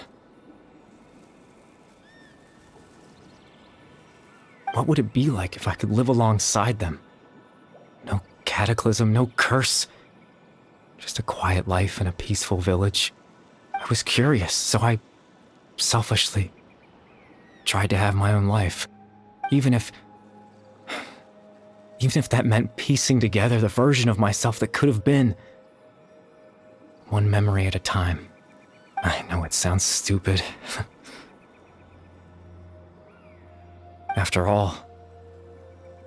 What would it be like if I could live alongside them? No cataclysm, no curse. Just a quiet life in a peaceful village. I was curious, so I selfishly tried to have my own life. Even if that meant piecing together the version of myself that could have been. One memory at a time. I know it sounds stupid. After all,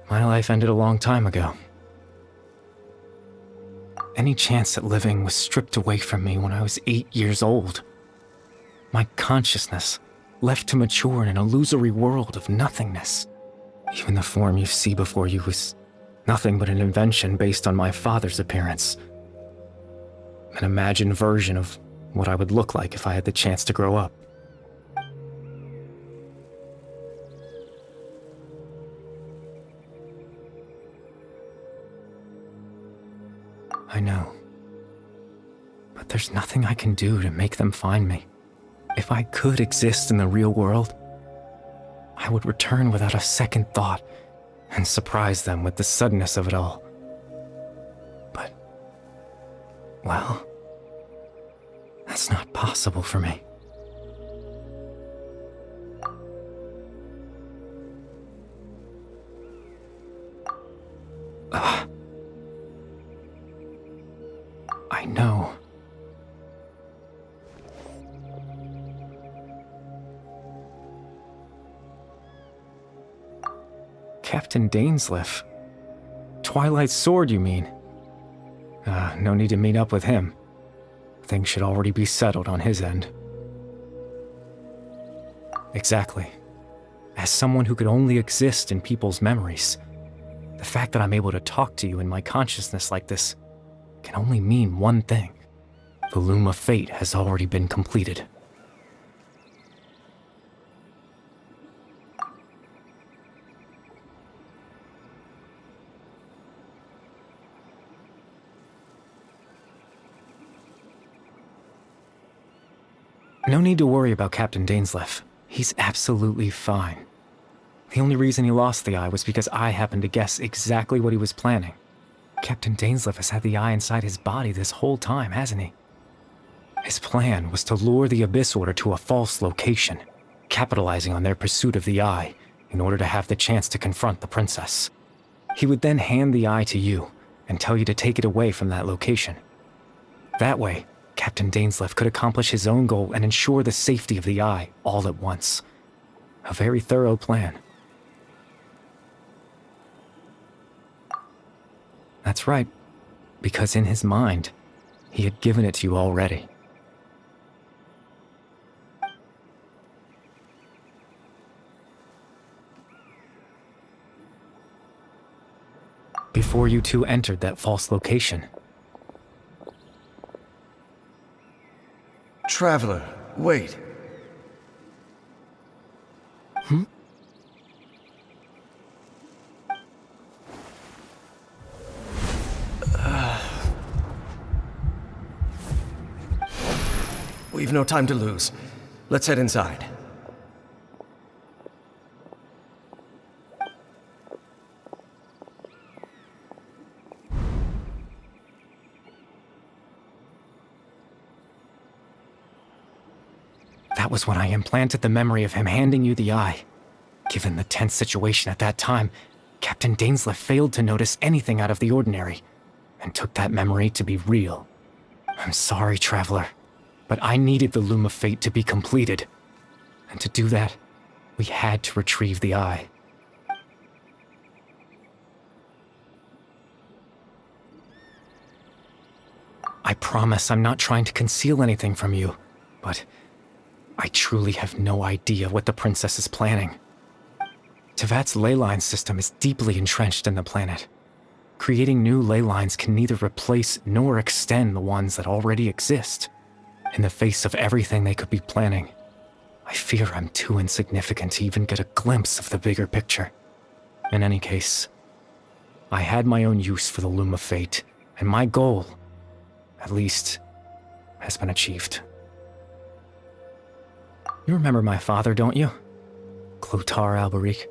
my life ended a long time ago. Any chance at living was stripped away from me when I was 8 years old. My consciousness left to mature in an illusory world of nothingness. Even the form you see before you was nothing but an invention based on my father's appearance. An imagined version of what I would look like if I had the chance to grow up. I know. But there's nothing I can do to make them find me. If I could exist in the real world, I would return without a second thought and surprise them with the suddenness of it all. But, well, that's not possible for me. I know. Captain Dainsleif. Twilight's sword, you mean? No need to meet up with him. Things should already be settled on his end. Exactly. As someone who could only exist in people's memories, the fact that I'm able to talk to you in my consciousness like this can only mean one thing. The loom of fate has already been completed. No need to worry about Captain Dainsleif. He's absolutely fine. The only reason he lost the eye was because I happened to guess exactly what he was planning. Captain Dainsleif has had the eye inside his body this whole time, hasn't he? His plan was to lure the Abyss Order to a false location, capitalizing on their pursuit of the eye in order to have the chance to confront the princess. He would then hand the eye to you and tell you to take it away from that location. That way, Captain Dainsleif could accomplish his own goal and ensure the safety of the eye all at once. A very thorough plan. That's right, because in his mind, he had given it to you already. Before you two entered that false location. Traveler, wait. We've no time to lose. Let's head inside. That was when I implanted the memory of him handing you the eye. Given the tense situation at that time, Captain Dainsleif failed to notice anything out of the ordinary, and took that memory to be real. I'm sorry, Traveler, but I needed the Loom of Fate to be completed. And to do that, we had to retrieve the eye. I promise I'm not trying to conceal anything from you, but I truly have no idea what the princess is planning. Tevat's ley line system is deeply entrenched in the planet. Creating new ley lines can neither replace nor extend the ones that already exist. In the face of everything they could be planning, I fear I'm too insignificant to even get a glimpse of the bigger picture. In any case, I had my own use for the Loom of Fate, and my goal, at least, has been achieved. You remember my father, don't you? Clotar Alberic.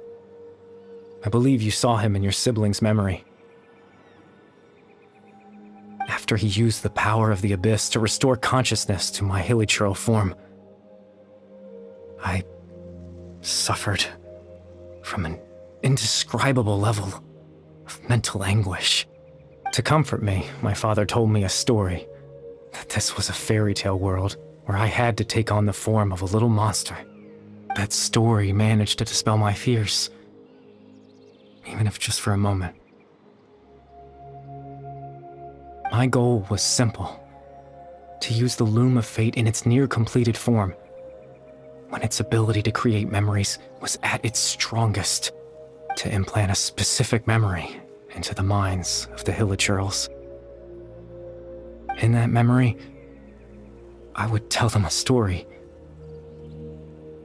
I believe you saw him in your sibling's memory. After he used the power of the Abyss to restore consciousness to my hilichurl form, I suffered from an indescribable level of mental anguish. To comfort me, my father told me a story, that this was a fairy tale world where I had to take on the form of a little monster. That story managed to dispel my fears, even if just for a moment. My goal was simple: to use the Loom of Fate in its near-completed form, when its ability to create memories was at its strongest, to implant a specific memory into the minds of the hilichurls. In that memory, I would tell them a story,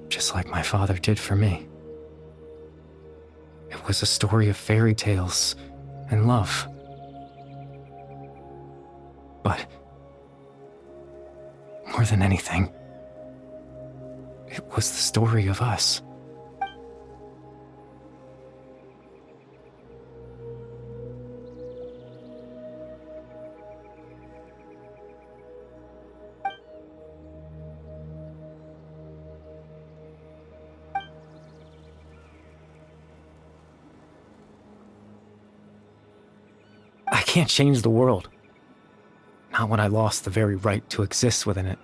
just like my father did for me. It was a story of fairy tales and love. But more than anything, it was the story of us. I can't change the world. Not when I lost the very right to exist within it.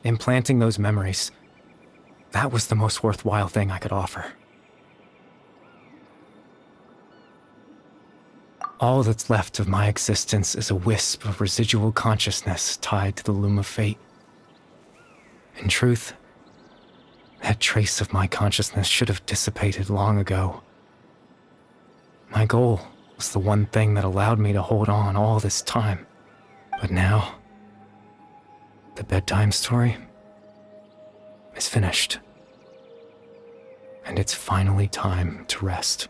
Implanting those memories, that was the most worthwhile thing I could offer. All that's left of my existence is a wisp of residual consciousness tied to the Loom of Fate. In truth, that trace of my consciousness should have dissipated long ago. My goal was the one thing that allowed me to hold on all this time. But now, the bedtime story is finished. And it's finally time to rest.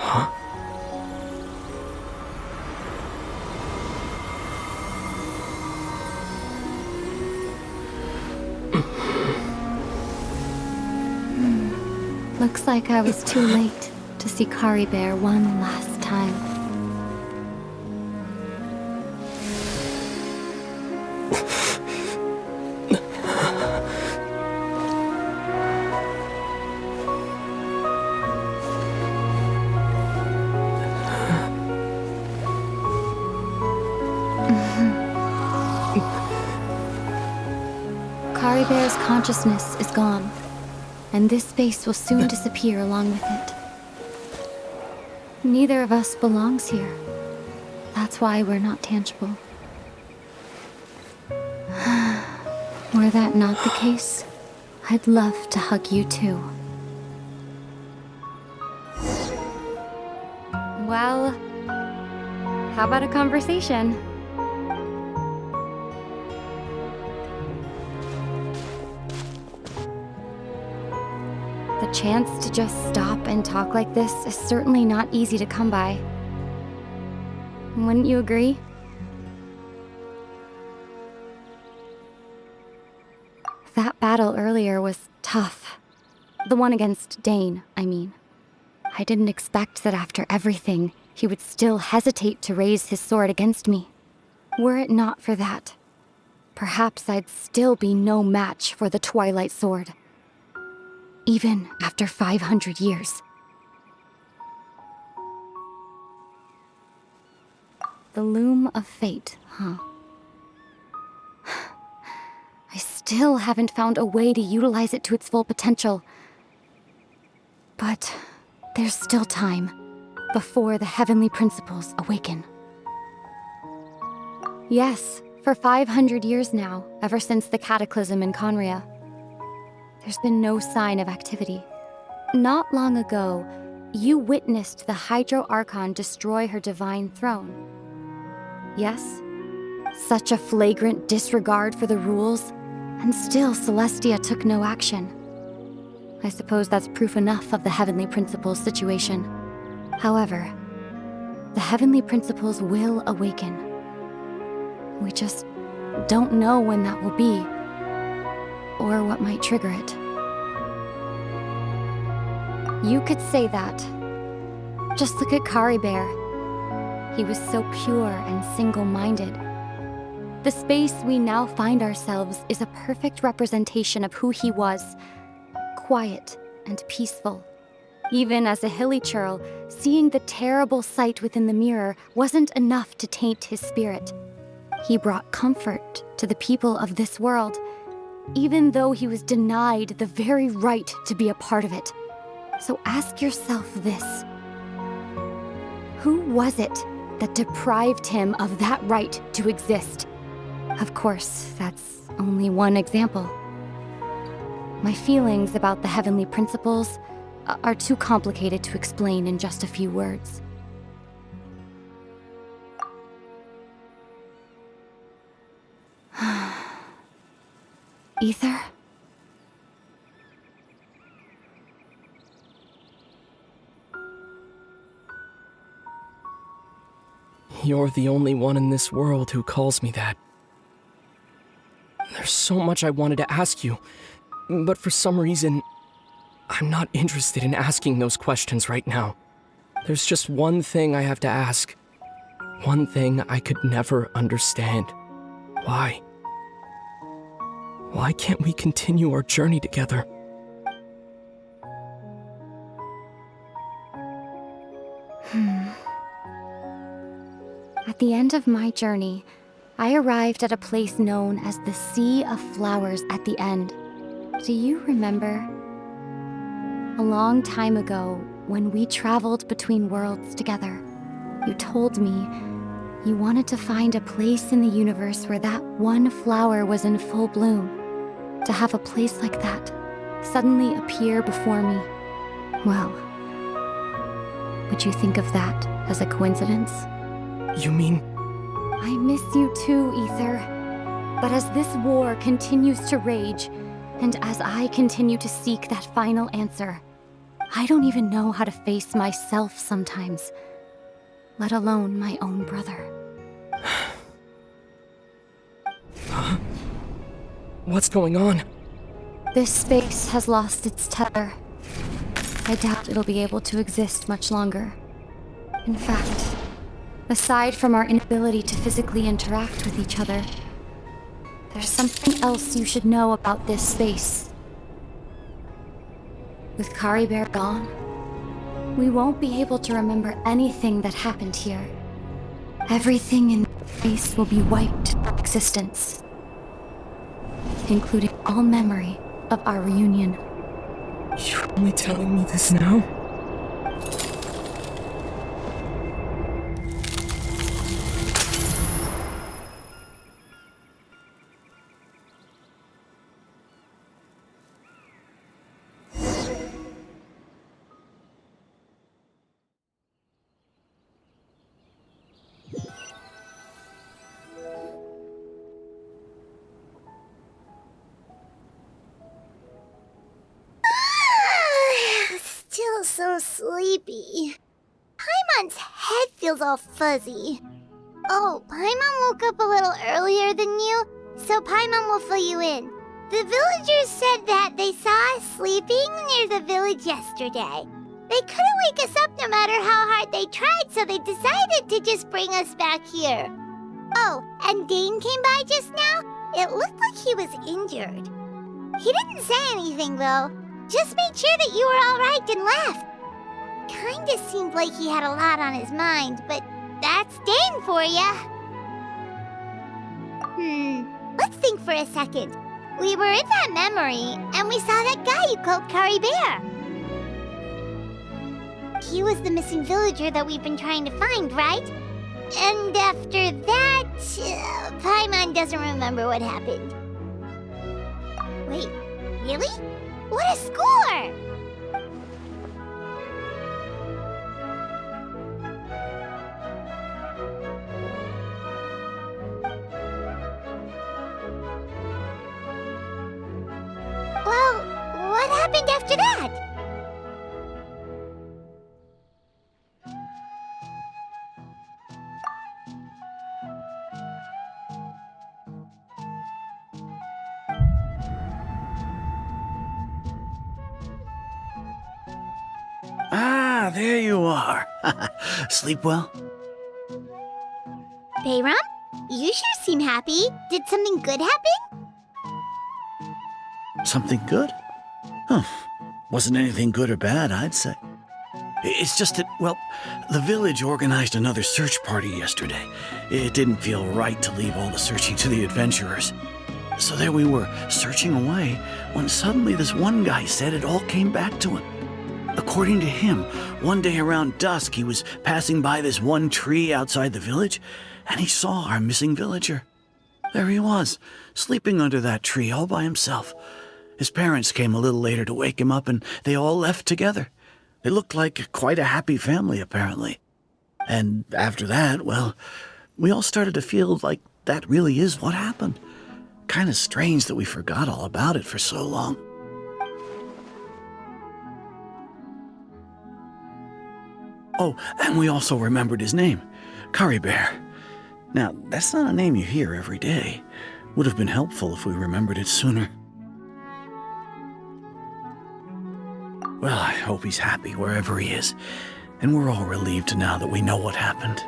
Huh? Looks like I was too late to see Kari Bear one last time. Kari Bear's consciousness is gone, and this space will soon disappear along with it. Neither of us belongs here. That's why we're not tangible. Were that not the case, I'd love to hug you too. Well, how about a conversation? The chance to just stop and talk like this is certainly not easy to come by. Wouldn't you agree? That battle earlier was tough. The one against Dane, I mean. I didn't expect that after everything, he would still hesitate to raise his sword against me. Were it not for that, perhaps I'd still be no match for the Twilight Sword. Even after 500 years. The loom of fate, huh? I still haven't found a way to utilize it to its full potential. But there's still time before the heavenly principles awaken. Yes, for 500 years now, ever since the cataclysm in Conria, there's been no sign of activity. Not long ago, you witnessed the Hydro Archon destroy her divine throne. Yes? Such a flagrant disregard for the rules, and still Celestia took no action. I suppose that's proof enough of the Heavenly Principles situation. However, the Heavenly Principles will awaken. We just don't know when that will be, or what might trigger it. You could say that. Just look at Kari Bear. He was so pure and single-minded. The space we now find ourselves is a perfect representation of who he was. Quiet and peaceful. Even as a hilly churl, seeing the terrible sight within the mirror wasn't enough to taint his spirit. He brought comfort to the people of this world, even though he was denied the very right to be a part of it. So ask yourself this. Who was it that deprived him of that right to exist? Of course, that's only one example. My feelings about the heavenly principles are too complicated to explain in just a few words. Ether? You're the only one in this world who calls me that. There's so much I wanted to ask you, but for some reason, I'm not interested in asking those questions right now. There's just one thing I have to ask. One thing I could never understand. Why? Why can't we continue our journey together? At the end of my journey, I arrived at a place known as the Sea of Flowers at the end. Do you remember? A long time ago, when we traveled between worlds together, you told me you wanted to find a place in the universe where that one flower was in full bloom. To have a place like that suddenly appear before me. Well, would you think of that as a coincidence? You mean... I miss you too, Ether. But as this war continues to rage, and as I continue to seek that final answer, I don't even know how to face myself sometimes, let alone my own brother. Huh? What's going on? This space has lost its tether. I doubt it'll be able to exist much longer. In fact, aside from our inability to physically interact with each other, there's something else you should know about this space. With Kari Bear gone, we won't be able to remember anything that happened here. Everything in this space will be wiped from existence, including all memory of our reunion. You're only telling me this now? Still so sleepy. Paimon's head feels all fuzzy. Oh, Paimon woke up a little earlier than you, so Paimon will fill you in. The villagers said that they saw us sleeping near the village yesterday. They couldn't wake us up no matter how hard they tried, so they decided to just bring us back here. Oh, and Dane came by just now. It looked like he was injured. He didn't say anything, though. Just made sure that you were alright and left. Kinda seemed like he had a lot on his mind, but that's Dane for ya. Let's think for a second. We were in that memory, and we saw that guy you called Kari Bear. He was the missing villager that we've been trying to find, right? And after that, Paimon doesn't remember what happened. Wait, really? What a score! Well, what happened after that? Ah, there you are. Sleep well? Bayram, you sure seem happy. Did something good happen? Something good? Huh. Wasn't anything good or bad, I'd say. It's just that, well, the village organized another search party yesterday. It didn't feel right to leave all the searching to the adventurers. So there we were, searching away, when suddenly this one guy said it all came back to him. According to him, one day around dusk, he was passing by this one tree outside the village, and he saw our missing villager. There he was, sleeping under that tree all by himself. His parents came a little later to wake him up, and they all left together. They looked like quite a happy family, apparently. And after that, well, we all started to feel like that really is what happened. Kind of strange that we forgot all about it for so long. Oh, and we also remembered his name, Kari Bear. Now, that's not a name you hear every day. Would have been helpful if we remembered it sooner. Well, I hope he's happy wherever he is, and we're all relieved now that we know what happened.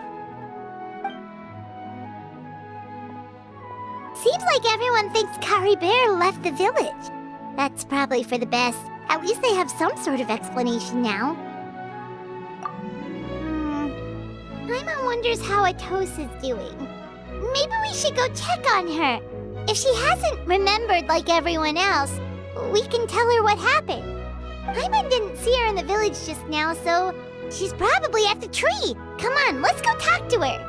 Seems like everyone thinks Kari Bear left the village. That's probably for the best. At least they have some sort of explanation now. Paimon wonders how Atos is doing. Maybe we should go check on her. If she hasn't remembered like everyone else, we can tell her what happened. Paimon didn't see her in the village just now, so she's probably at the tree. Come on, let's go talk to her.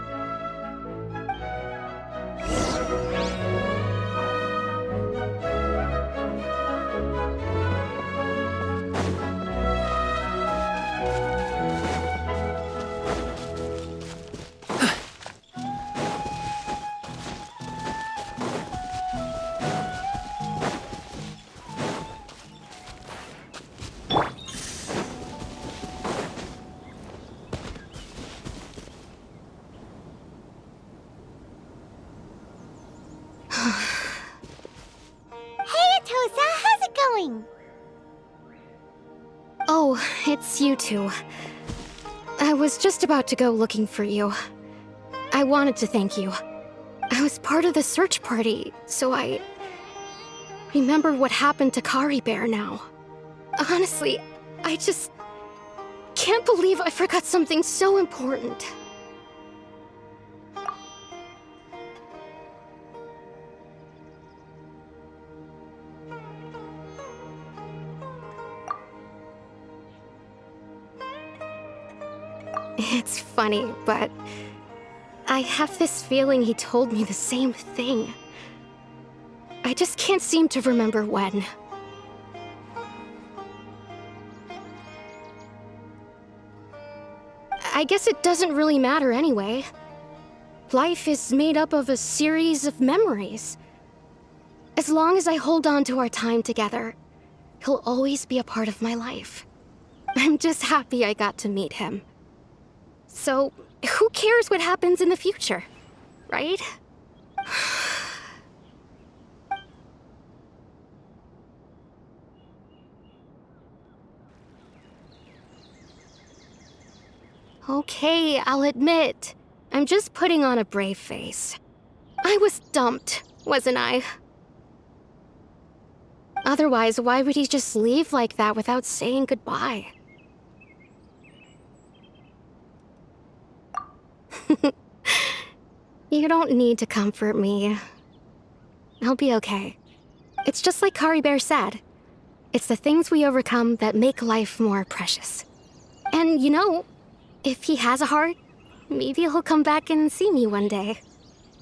it's you two. I was just about to go looking for you. I wanted to thank you. I was part of the search party, so I remember what happened to Kari Bear now. Honestly, I just can't believe I forgot something so important. It's funny, but I have this feeling he told me the same thing. I just can't seem to remember when. I guess it doesn't really matter anyway. Life is made up of a series of memories. As long as I hold on to our time together, he'll always be a part of my life. I'm just happy I got to meet him. So, who cares what happens in the future, right? Okay, I'll admit, I'm just putting on a brave face. I was dumped, wasn't I? Otherwise, why would he just leave like that without saying goodbye? You don't need to comfort me. I'll be okay. It's just like Kari Bear said. It's the things we overcome that make life more precious. And you know, if he has a heart, maybe he'll come back and see me one day.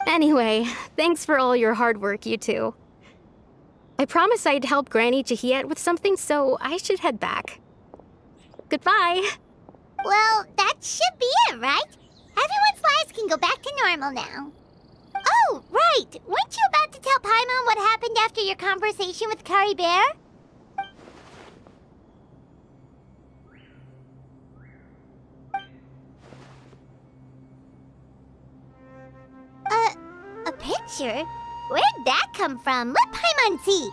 Anyway, thanks for all your hard work, you two. I promised I'd help Granny Jahiet with something, so I should head back. Goodbye. Well, that should be it, right? Everyone's lives can go back to normal now. Oh, right! Weren't you about to tell Paimon what happened after your conversation with Kari Bear? A picture? Where'd that come from? Let Paimon see!